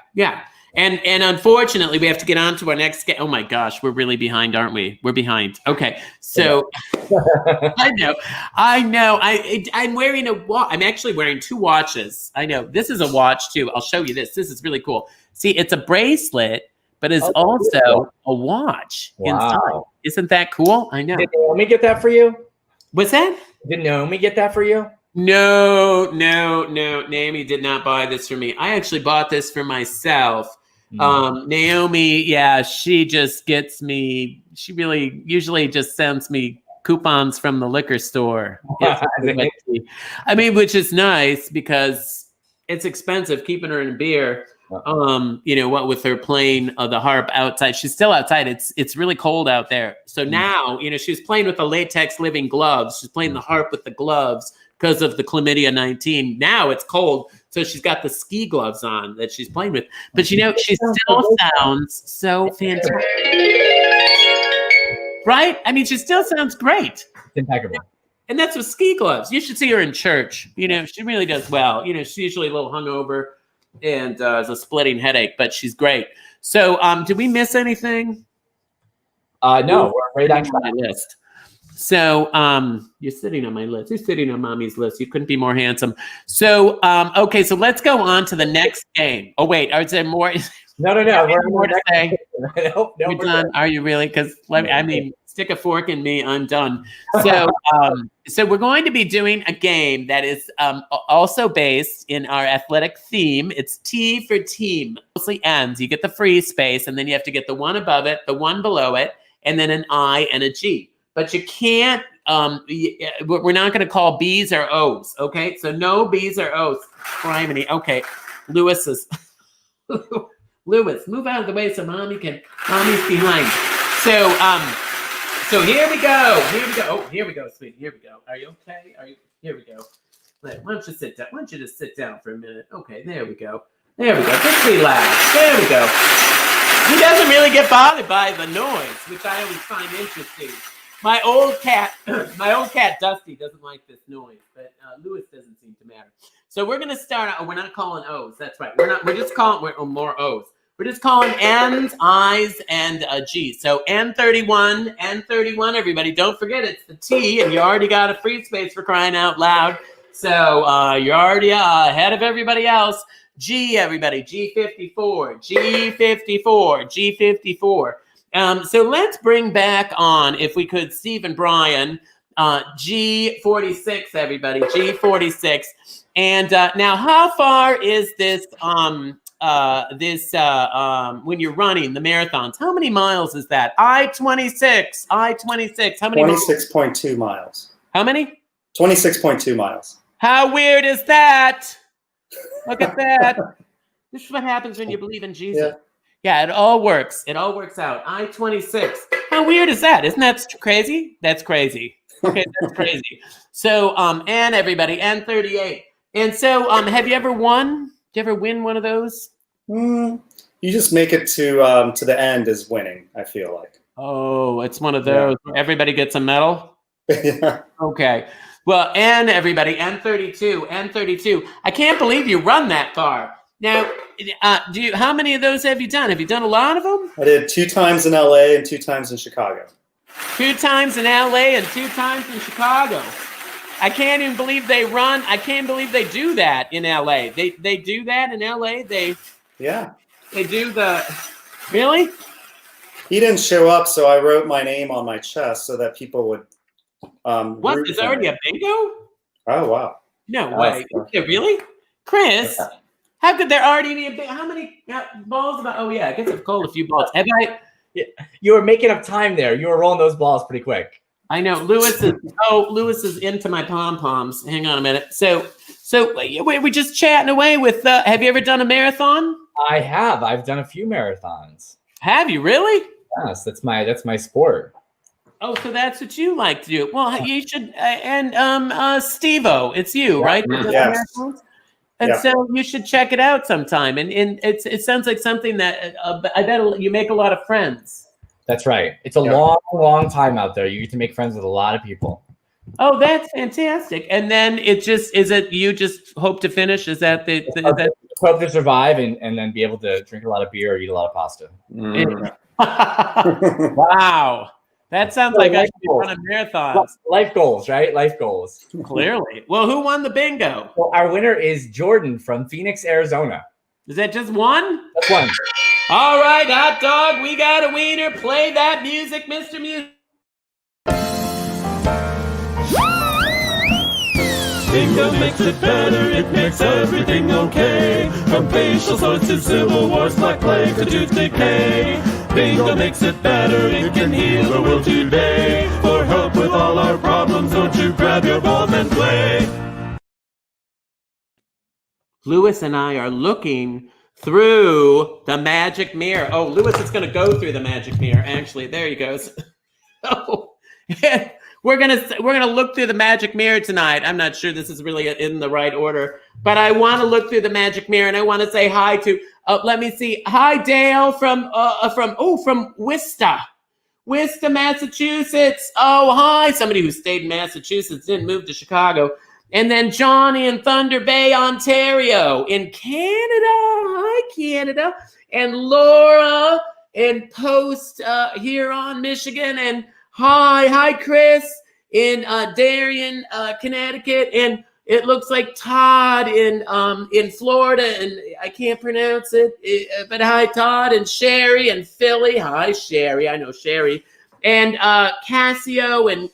And unfortunately, we have to get on to our next game. Oh my gosh, we're really behind, aren't we? We're behind. Okay, so I know. I'm wearing a watch. I'm actually wearing two watches. I know. This is a watch too. I'll show you this. This is really cool. See, it's a bracelet, but it's also a watch inside. Isn't that cool? I know. Did Naomi get that for you? What's that? Did Naomi get that for you? No. Naomi did not buy this for me. I actually bought this for myself. Naomi, she just gets me. She really usually just sends me coupons from the liquor store. I mean, which is nice because it's expensive keeping her in beer. What with her playing the harp outside. She's still outside. It's really cold out there. So now, she was playing with the latex living gloves. She's playing the harp with the gloves because of the chlamydia 19. Now it's cold. So she's got the ski gloves on that she's playing with. But she still sounds so fantastic. Right? I mean, she still sounds great. Impeccable. And that's with ski gloves. You should see her in church. She really does well. She's usually a little hungover and has a splitting headache, but she's great. So did we miss anything? No, we're right on my list. So you're sitting on my list. You're sitting on mommy's list. You couldn't be more handsome. So, okay, so let's go on to the next game. Oh, wait, are there more? No. We're more to say. No, you're done. Are you really? Because stick a fork in me. I'm done. So, so we're going to be doing a game that is also based in our athletic theme. It's T for team. Mostly ends. You get the free space, and then you have to get the one above it, the one below it, and then an I and a G. But you can't, we're not going to call B's or O's, okay? So no B's or O's. Criminy. Okay, Louis, move out of the way so mommy's behind. So here we go. Oh, here we go, sweetie. Here we go. Are you okay? Here we go. Why don't you sit down? Why don't you just sit down for a minute? Okay, there we go. Just relax. There we go. He doesn't really get bothered by the noise, which I always find interesting. My old cat Dusty doesn't like this noise, but Louis doesn't seem to matter. So we're gonna start out. We're not calling O's. That's right. We're just calling more O's. We're just calling N's, I's, and G's. So N31, everybody. Don't forget it's the T, and you already got a free space for crying out loud. So you're already ahead of everybody else. G, everybody. G54. So let's bring back on, if we could, Steve and Brian, G46, everybody, G46. And now, how far is this? When you're running the marathons, how many miles is that? I-26. How many? 26.2 miles. How many? 26.2 miles. How weird is that? Look at that. This is what happens when you believe in Jesus. Yeah, it all works. It all works out. I-26. How weird is that? Isn't that crazy? That's crazy. Okay, that's crazy. So, and everybody, and 38. And so, have you ever won? Did you ever win one of those? You just make it to the end is winning, I feel like. Oh, it's one of those where everybody gets a medal? Yeah. Okay. Well, and everybody, N32. I can't believe you run that far. Now, how many of those have you done? Have you done a lot of them? I did 2 times in LA and 2 times in Chicago. 2 times in LA and 2 times in Chicago. I can't even believe they run. I can't believe they do that in LA. They do that in LA. They do the really. He didn't show up, so I wrote my name on my chest so that people would. What? There's already a bingo? Oh wow! No way! Really, Chris? How could there already be a bingo? How many balls? Oh yeah, I guess I've called a few balls. Have I? You were making up time there. You were rolling those balls pretty quick. I know. Lewis is into my pom-poms. Hang on a minute. So we're just chatting away with, have you ever done a marathon? I have. I've done a few marathons. Have you really? Yes, that's my sport. Oh, so that's what you like to do. Well, you should, and Steve-O, it's you, right? Yes. And so you should check it out sometime. And it sounds like something that I bet you make a lot of friends. That's right. It's a long time out there. You get to make friends with a lot of people. Oh, that's fantastic. And then you just hope to finish? Is that hope to survive and then be able to drink a lot of beer or eat a lot of pasta. Wow. That sounds like I should be running marathons. Life goals, right? Life goals. Clearly. Well, who won the bingo? Well, our winner is Jordan from Phoenix, Arizona. Is that just one? That's one. All right, hot dog, we got a wiener. Play that music, Mr. Music. Bingo makes it better, it makes everything okay. From facial sores to civil wars, black plague to tooth decay. Bingo makes it better, it can heal the world today. For help with all our problems, won't you grab your ball and play? Louis and I are looking through the magic mirror. Oh, Louis is going to go through the magic mirror. Actually, there he goes. Oh, we're gonna look through the magic mirror tonight. I'm not sure this is really in the right order, but I want to look through the magic mirror, and I want to say hi to. Let me see. Hi, Dale from Worcester, Massachusetts. Oh, hi, somebody who stayed in Massachusetts, didn't move to Chicago. And then Johnny in Thunder Bay, Ontario, in Canada. Hi, Canada. And Laura in Post Huron, Michigan. And hi, Chris in Darien, Connecticut. And it looks like Todd in Florida. And I can't pronounce it. But hi, Todd. And Sherry in Philly. Hi, Sherry. I know Sherry. And Cassio in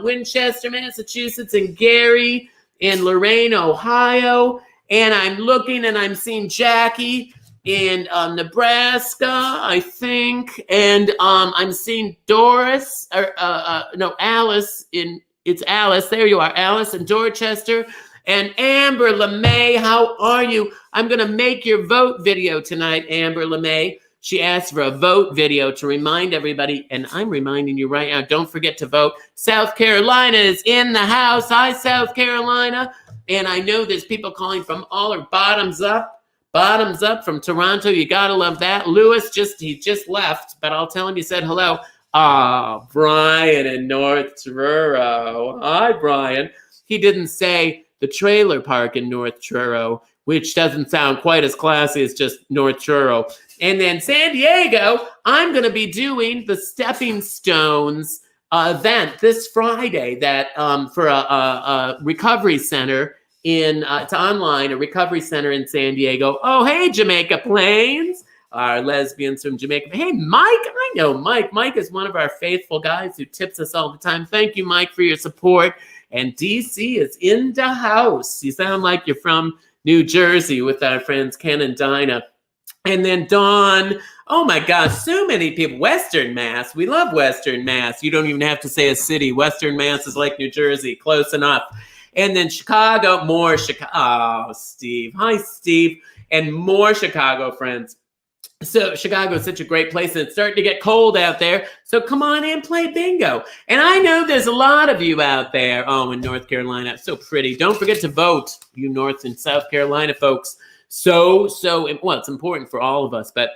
Winchester, Massachusetts. And Gary in Lorain, Ohio. And I'm looking and I'm seeing Jackie in Nebraska, I think. And I'm seeing Alice it's Alice. There you are, Alice in Dorchester. And Amber LeMay, how are you? I'm going to make your vote video tonight, Amber LeMay. She asked for a vote video to remind everybody, and I'm reminding you right now, don't forget to vote. South Carolina is in the house. Hi, South Carolina. And I know there's people calling from all or bottoms up from Toronto. You got to love that. Louis, he just left, but I'll tell him you said hello. Brian in North Truro. Hi, Brian. He didn't say the trailer park in North Truro, which doesn't sound quite as classy as just North Truro. And then San Diego, I'm going to be doing the Stepping Stones event this Friday that for a recovery center it's online, a recovery center in San Diego. Oh, hey, Jamaica Plains. our lesbians from Jamaica. Hey, Mike, I know Mike. Mike is one of our faithful guys who tips us all the time. Thank you, Mike, for your support. And DC is in the house. You sound like you're from New Jersey with our friends Ken and Dinah. And then Dawn, oh my gosh, so many people. Western Mass, we love Western Mass. You don't even have to say a city. Western Mass is like New Jersey, close enough. And then Chicago, more Chicago. Oh, Steve. Hi, Steve. And more Chicago friends. So Chicago is such a great place, and it's starting to get cold out there. So come on in, play bingo. And I know there's a lot of you out there. Oh, in North Carolina, so pretty. Don't forget to vote, you North and South Carolina folks. So, well, it's important for all of us, but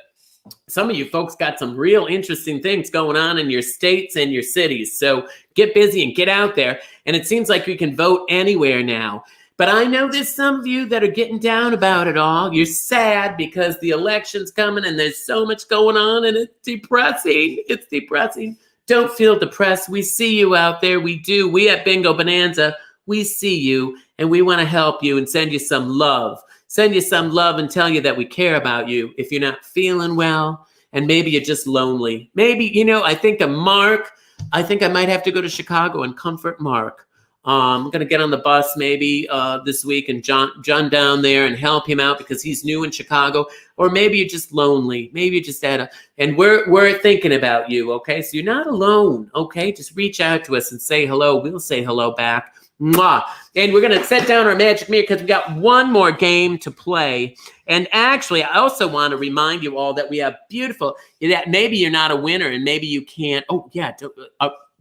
some of you folks got some real interesting things going on in your states and your cities. So get busy and get out there. And it seems like we can vote anywhere now. But I know there's some of you that are getting down about it all. You're sad because the election's coming and there's so much going on and it's depressing. It's depressing. Don't feel depressed. We see you out there. We do. We at Bingo Bonanza, we see you and we want to help you and send you some love. Send you some love and tell you that we care about you. If you're not feeling well and maybe you're just lonely. Maybe, I think of Mark. I think I might have to go to Chicago and comfort Mark. I'm going to get on the bus maybe this week and John down there and help him out because he's new in Chicago. Or maybe you're just lonely. Maybe you're just and we're thinking about you, okay? So you're not alone, okay? Just reach out to us and say hello. We'll say hello back. Mwah. And we're going to set down our magic mirror because we got one more game to play. And actually, I also want to remind you all that we have beautiful, that maybe you're not a winner and maybe you can't. Oh, yeah.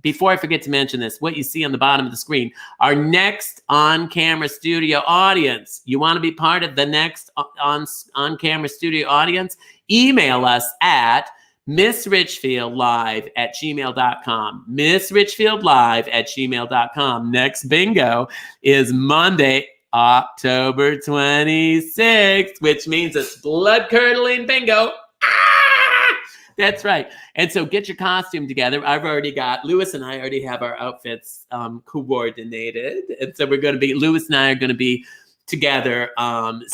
Before I forget to mention this, what you see on the bottom of the screen, our next on-camera studio audience. You want to be part of the next on-camera studio audience? Email us at MissRichfieldLive@gmail.com. MissRichfieldLive@gmail.com. Next bingo is Monday, October 26th, which means it's blood-curdling bingo. That's right. And so get your costume together. Louis and I already have our outfits coordinated. And so Louis and I are going to be together.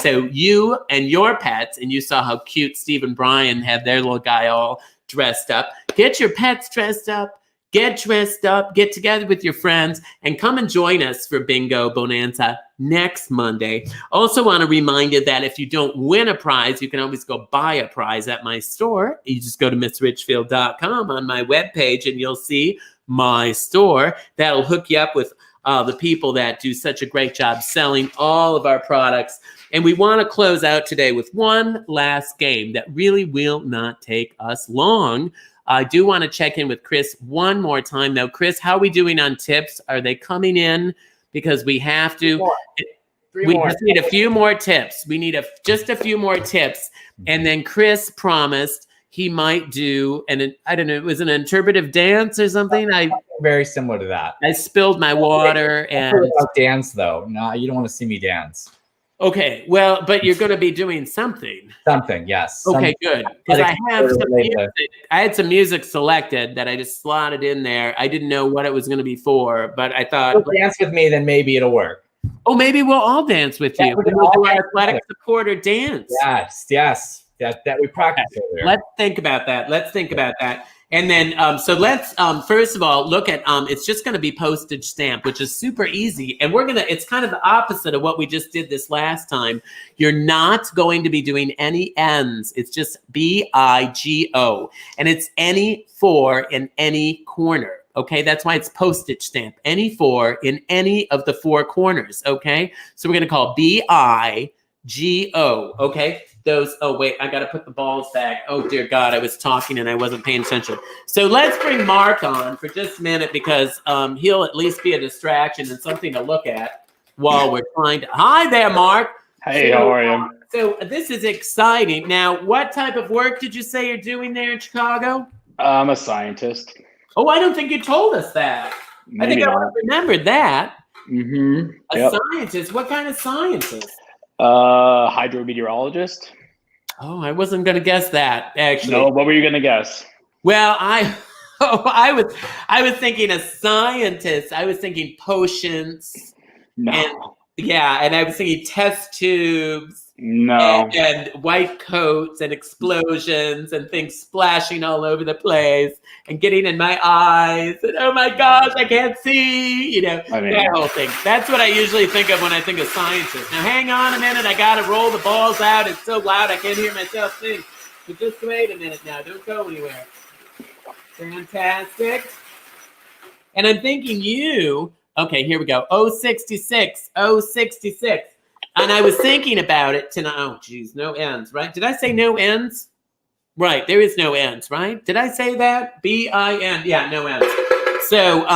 So you and your pets, and you saw how cute Steve and Brian had their little guy all dressed up. Get your pets dressed up. Get dressed up, get together with your friends, and come and join us for Bingo Bonanza next Monday. Also want to remind you that if you don't win a prize, you can always go buy a prize at my store. You just go to missrichfield.com on my webpage, and you'll see my store. That'll hook you up with the people that do such a great job selling all of our products. And we want to close out today with one last game that really will not take us long. I do want to check in with Chris one more time, though. Chris, how are we doing on tips? Are they coming in? Because we have to. We just need a few more tips. We need just a few more tips. And then Chris promised he might do I don't know, it was an interpretive dance or something. Very similar to that. I spilled my water and dance though. No, you don't want to see me dance. Okay, well, but you're going to be doing something. Something, yes. Okay, good. Because I had some music selected that I just slotted in there. I didn't know what it was going to be for, but I thought, if you dance with me, then maybe it'll work. Oh, maybe we'll all dance with you. We'll do our athletic supporter dance. Yes. That we practice earlier. Let's think about that. And then, so let's, first of all, look at, it's just going to be postage stamp, which is super easy. And it's kind of the opposite of what we just did this last time. You're not going to be doing any ends. It's just BIGO. And it's any four in any corner. Okay, that's why it's postage stamp. Any four in any of the four corners. Okay, so we're going to call BIGO. Okay. Oh, wait, I got to put the balls back. Oh, dear God, I was talking and I wasn't paying attention. So let's bring Mark on for just a minute because he'll at least be a distraction and something to look at while we're trying to. Hi there, Mark. Hey, how are you? So this is exciting. Now, what type of work did you say you're doing there in Chicago? I'm a scientist. Oh, I don't think you told us that. I think I would have remembered that. Mm-hmm. A scientist? What kind of scientist? Hydrometeorologist. Oh, I wasn't going to guess that, actually. No, what were you going to guess? Well, I was thinking a scientist. I was thinking potions. No. And Yeah, and I was thinking test tubes. No. And white coats and explosions and things splashing all over the place and getting in my eyes and oh my gosh, I can't see, you know, that whole thing. That's what I usually think of when I think of scientists. Now hang on a minute, I gotta roll the balls out. It's so loud I can't hear myself think. So just wait a minute now, don't go anywhere. Fantastic. And I'm thinking okay, here we go. 066. And I was thinking about it tonight. Oh, geez, no ends, right? Did I say no ends? Right, there is no ends, right? Did I say that? B-I-N. Yeah, no ends. So,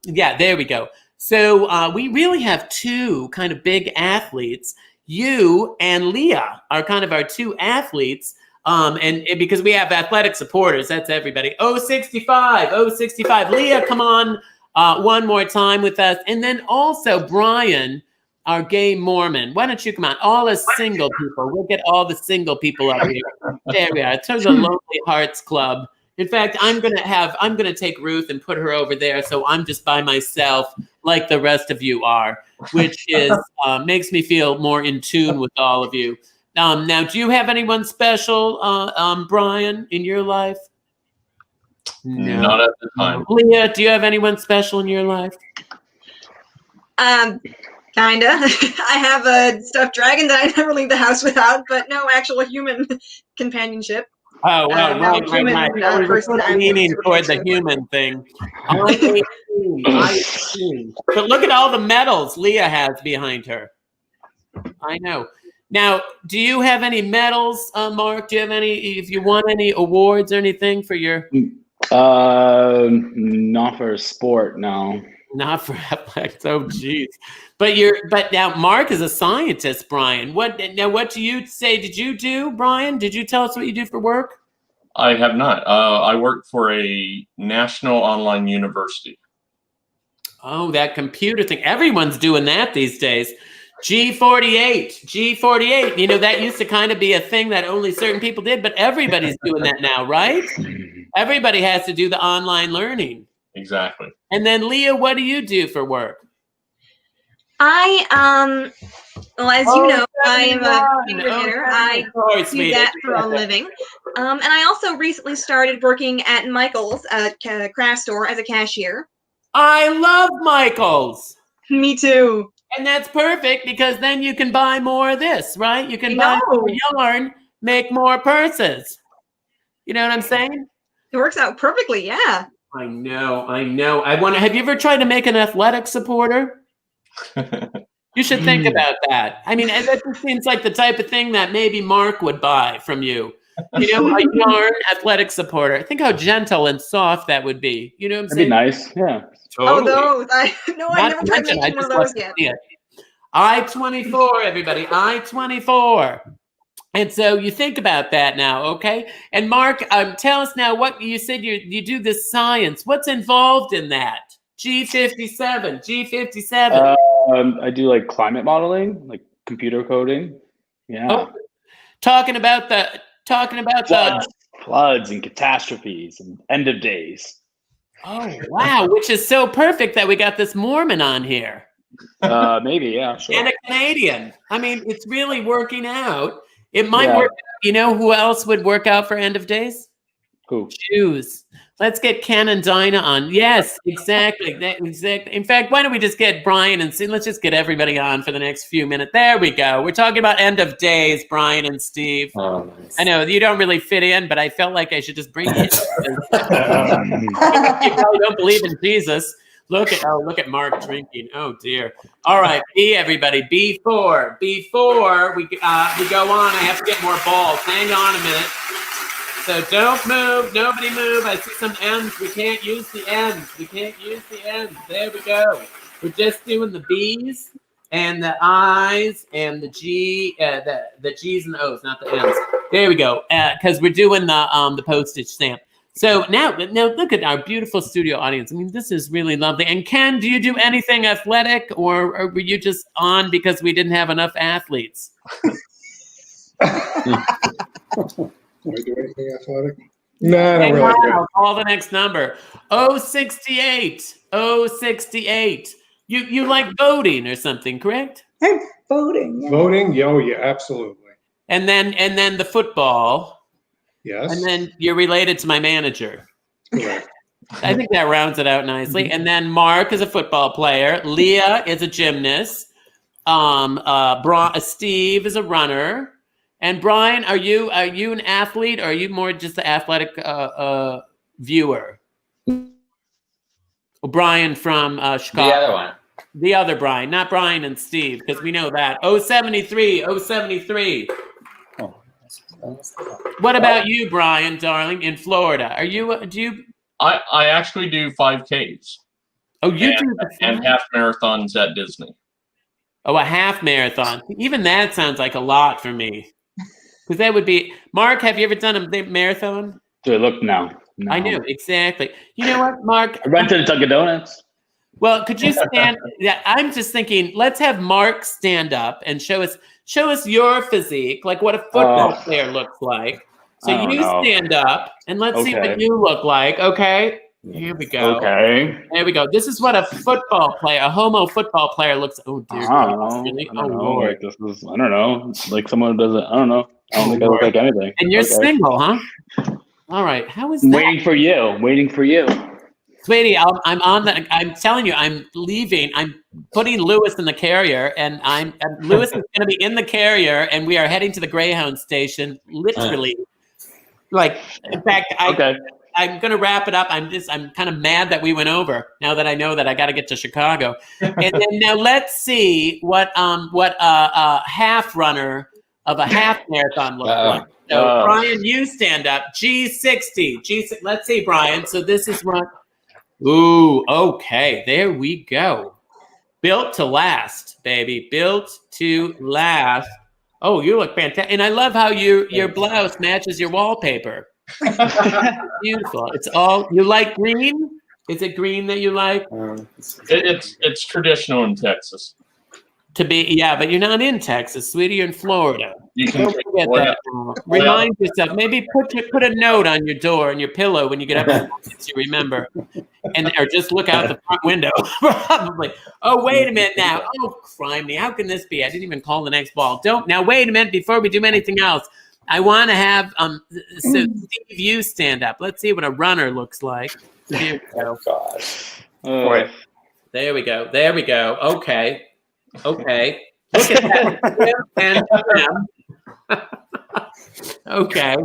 yeah, there we go. So we really have two kind of big athletes. You and Leah are kind of our two athletes. And because we have athletic supporters, that's everybody. 065. Leah, come on one more time with us. And then also Brian, our gay Mormon. Why don't you come on? All us single people. We'll get all the single people up here. There we are. It's sort of the Lonely Hearts Club. In fact, I'm gonna take Ruth and put her over there, so I'm just by myself, like the rest of you are, which is makes me feel more in tune with all of you. Now, do you have anyone special, Brian, in your life? No. Not at the time. Leah, do you have anyone special in your life? Kinda. I have a stuffed dragon that I never leave the house without, but no actual human companionship. Oh, well, no right. human person I'm leaning toward the human thing. I see. But look at all the medals Leah has behind her. I know. Now, do you have any medals, Mark? Do you have any, if you won any awards or anything for your... Not for sport, no. Not for athletics. Oh, geez. But now Mark is a scientist, Brian. What do you say? Did you do, Brian? Did you tell us what you do for work? I have not. I work for a national online university. Oh, that computer thing. Everyone's doing that these days. G48. You know, that used to kind of be a thing that only certain people did, but everybody's doing that now, right? Everybody has to do the online learning. Exactly. And then Leah, what do you do for work? Well, as you know, I am a computer hitter. I do that for a living. And I also recently started working at Michael's craft store as a cashier. I love Michael's. Me too. And that's perfect because then you can buy more of this, right? You can buy more yarn, make more purses. You know what I'm saying? It works out perfectly, yeah. I know. Have you ever tried to make an athletic supporter? You should think about that. I mean, that just seems like the type of thing that maybe Mark would buy from you. You know, a yarn athletic supporter. Think how gentle and soft that would be. You know what I'm saying? That'd be nice, yeah. Totally. Oh, those. I've never tried making one of those yet. I-24, everybody. I-24. And so you think about that now, okay? And Mark, tell us now what you said you do this science. What's involved in that? G57. I do like climate modeling, like computer coding. Yeah. Oh, talking about floods and catastrophes and end of days. Oh, wow, which is so perfect that we got this Mormon on here. Maybe, yeah, sure. And a Canadian. I mean, it's really working out. It might work. You know who else would work out for end of days? Who? Jews. Let's get Ken and Dinah on. Yes, exactly. In fact, why don't we just get Brian and Steve? Let's just get everybody on for the next few minutes. There we go. We're talking about end of days, Brian and Steve. Oh, nice. I know you don't really fit in, but I felt like I should just bring you in. You probably don't believe in Jesus. Look at Mark drinking. Oh dear. All right, everybody. B4. We go on. I have to get more balls. Hang on a minute. So don't move. Nobody move. I see some M's. We can't use the M's. There we go. We're just doing the B's and the I's and the G, the G's and the O's, not the M's. There we go. Because we're doing the postage stamp. So now look at our beautiful studio audience. I mean, this is really lovely. And Ken, do you do anything athletic, or were you just on because we didn't have enough athletes? Do I do anything athletic? No, I don't really do. Call the next number. 068. You like boating or something, correct? And voting. Yeah. Voting? Oh, yeah, absolutely. And then the football. Yes. And then you're related to my manager. Correct. I think that rounds it out nicely. And then Mark is a football player. Leah is a gymnast. Steve is a runner. And Brian, are you an athlete, or are you more just the athletic viewer? Brian from Chicago. The other one. The other Brian, not Brian and Steve, because we know that. 073. What about you, Brian, darling, in Florida? I actually do 5Ks. Oh, you do? And half marathons at Disney. Oh, a half marathon. Even that sounds like a lot for me. Because that would be... Mark, have you ever done a marathon? Do I look? No. I knew, exactly. You know what, Mark? I went to the Dunkin' Donuts. Well, could you stand? Yeah, I'm just thinking. Let's have Mark stand up and show us your physique, like what a football player looks like. So you stand up and let's see what you look like. Okay, here we go. Okay, there we go. This is what a football player, a homo football player looks. Oh dear. Really? I don't know. Like this is. I don't know. Like someone does it. I don't know. I don't think I look like anything. And you're single, huh? All right. How is that? Waiting for you. Sweetie, I'm telling you, I'm leaving. I'm putting Louis in the carrier, and Louis is going to be in the carrier, and we are heading to the Greyhound station. Literally, in fact, I'm going to wrap it up. I'm kind of mad that we went over. Now that I know that I got to get to Chicago, and then now let's see what a half runner of a half marathon looks like. So Brian, you stand up. G60. Let's see, Brian. So this is what. Ooh, okay. There we go. Built to last, baby. Built to last. Oh, you look fantastic. And I love how your blouse matches your wallpaper. Beautiful. It's all, you like green? Is it green that you like? It's traditional in Texas. To be, yeah, but you're not in Texas, sweetie. You're in Florida. You can Don't forget that. Remind yourself. Maybe put a note on your door and your pillow when you get up so you remember, or just look out the front window. Probably. Oh, wait a minute now. Oh, criminy! How can this be? I didn't even call the next ball. Don't now. Wait a minute before we do anything else. I want to have so Steve, you stand up. Let's see what a runner looks like. Here we go. Oh gosh. There we go. There we go. Okay. Okay. Look at that. Okay.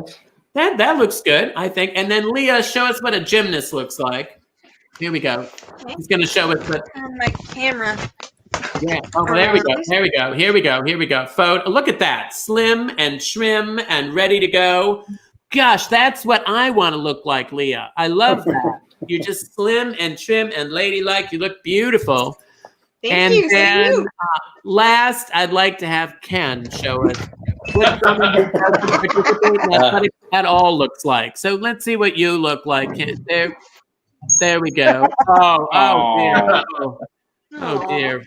That looks good, I think. And then Leah, show us what a gymnast looks like. Here we go. Okay. He's going to show us what. On my camera. Yeah. Oh, there we go. There we go. Here we go. Here we go. Photo. Look at that. Slim and trim and ready to go. Gosh, that's what I want to look like, Leah. I love that. You're just slim and trim and ladylike. You look beautiful. Thank you. Then last, I'd like to have Ken show us what that all looks like. So let's see what you look like, Ken. There we go. Oh dear. Oh dear.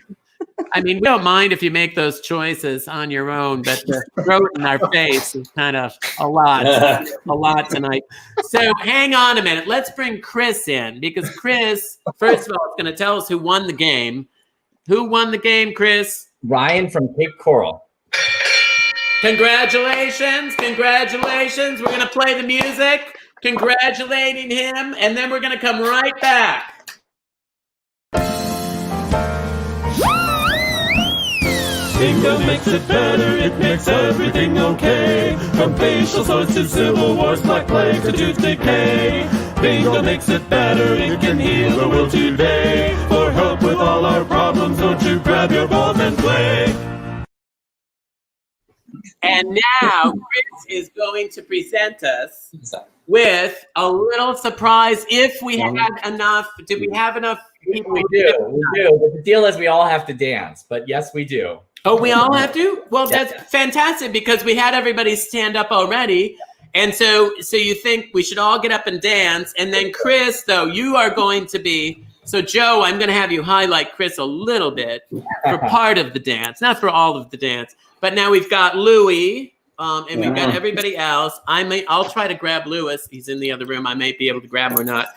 I mean, we don't mind if you make those choices on your own, but the throat in our face is kind of a lot tonight. So hang on a minute. Let's bring Chris in, because Chris, first of all, is going to tell us who won the game. Who won the game, Chris? Ryan from Cape Coral. Congratulations. Congratulations. We're going to play the music, congratulating him, and then we're going to come right back. Bingo makes it better, it makes everything okay. From facial sores to civil wars, black plague to tooth decay. Bingo makes it better, it can heal the world today. For help with all our problems, don't you grab your balls and play. And now Chris is going to present us with a little surprise. If we had enough, did we have enough people? We do. But the deal is we all have to dance, but yes, we do. Oh, we all have to? Well, that's fantastic, because we had everybody stand up already. And so you think we should all get up and dance. And then Chris, though, you are going to be, so Joe, I'm going to have you highlight Chris a little bit for part of the dance, not for all of the dance. But now we've got Louis, and we've got everybody else. I'll try to grab Louis. He's in the other room. I may be able to grab him or not.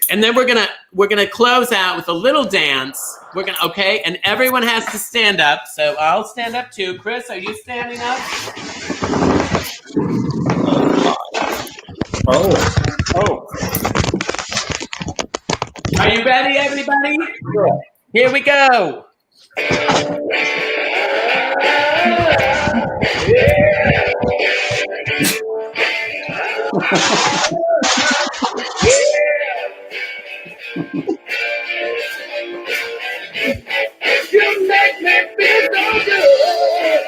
And then we're gonna close out with a little dance. Okay, and everyone has to stand up. So I'll stand up too. Chris, are you standing up? Oh. Are you ready, everybody? Yeah. Here we go. You make me feel so good.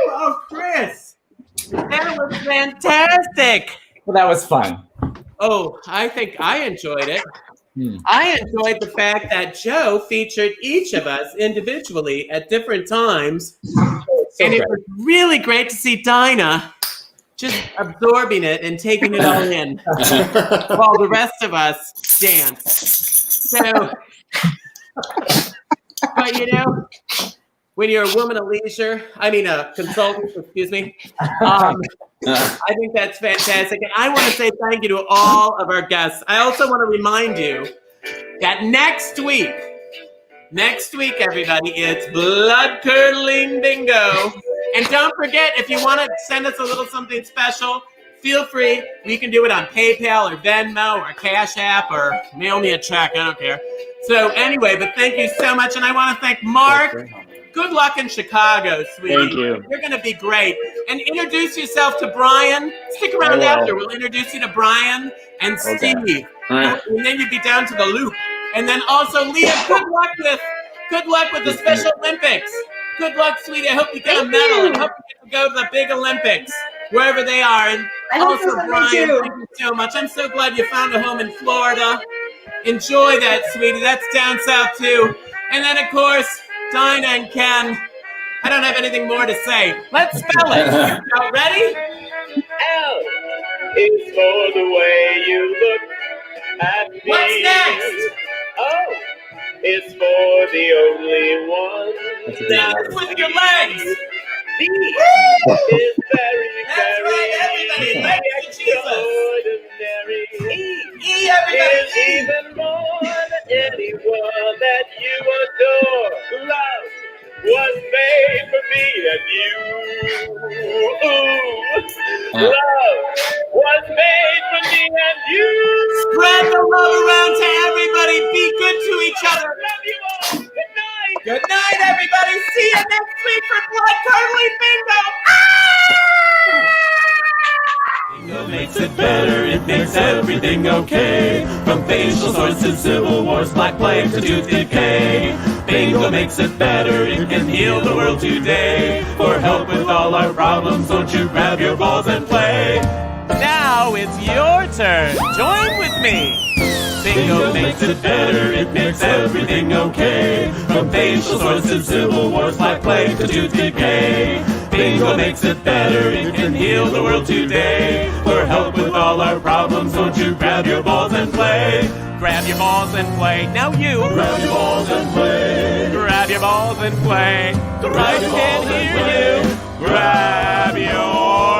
Oh, Chris, that was fantastic. Well, that was fun. Oh, I think I enjoyed it. I enjoyed the fact that Joe featured each of us individually at different times. And it was really great to see Dinah just absorbing it and taking it all in while the rest of us danced. So, but you know, when you're a woman of leisure, a consultant, excuse me, I think that's fantastic. And I want to say thank you to all of our guests. I also want to remind you that next week, everybody, it's blood curdling bingo. And don't forget, if you want to send us a little something special, feel free. We can do it on PayPal or Venmo or Cash App or mail me a check. I don't care. So anyway, but thank you so much. And I want to thank Mark. Good luck in Chicago, sweetie. Thank you. You're going to be great. And introduce yourself to Brian. Stick around after. We'll introduce you to Brian and Steve. Okay. Right. And then you'll be down to the loop. And then also, Leah, good luck with the Special Olympics. Good luck, sweetie. I hope you get a medal and hope you get to go to the big Olympics, wherever they are. And I hope also, so, Brian, too. thank you so much. I'm so glad you found a home in Florida. Enjoy that, sweetie. That's down south, too. And then, of course, Dinah and Ken. I don't have anything more to say. Let's spell it. Y'all ready? L is for the way you look at me. What's next? O is for the only one. Dance with your legs. D is very, That's right, everybody. Legs to Jesus. extraordinary. E, everybody. Is even more than anyone that you adore. Love was made for me and you. Ooh. Love was made for me and you. Spread the love around to everybody. Be good to each other. Love you all. Good night. Good night, everybody. See you next week for Blood Curdling Bingo. Bingo makes it better, it makes everything okay. From facial sores to civil wars, black plague to tooth decay. Bingo makes it better, it can heal the world today. For help with all our problems, don't you grab your balls and play. Now it's your turn. Join with me. Bingo makes it better, it makes everything okay. From facial sores to civil wars, black plague to tooth decay. Bingo makes it better, it can heal the world today. For help with all our problems, don't you grab your balls and play. Grab your balls and play. Now you. Grab your balls and play. Grab your balls and play. The right your can balls and hear you. Grab your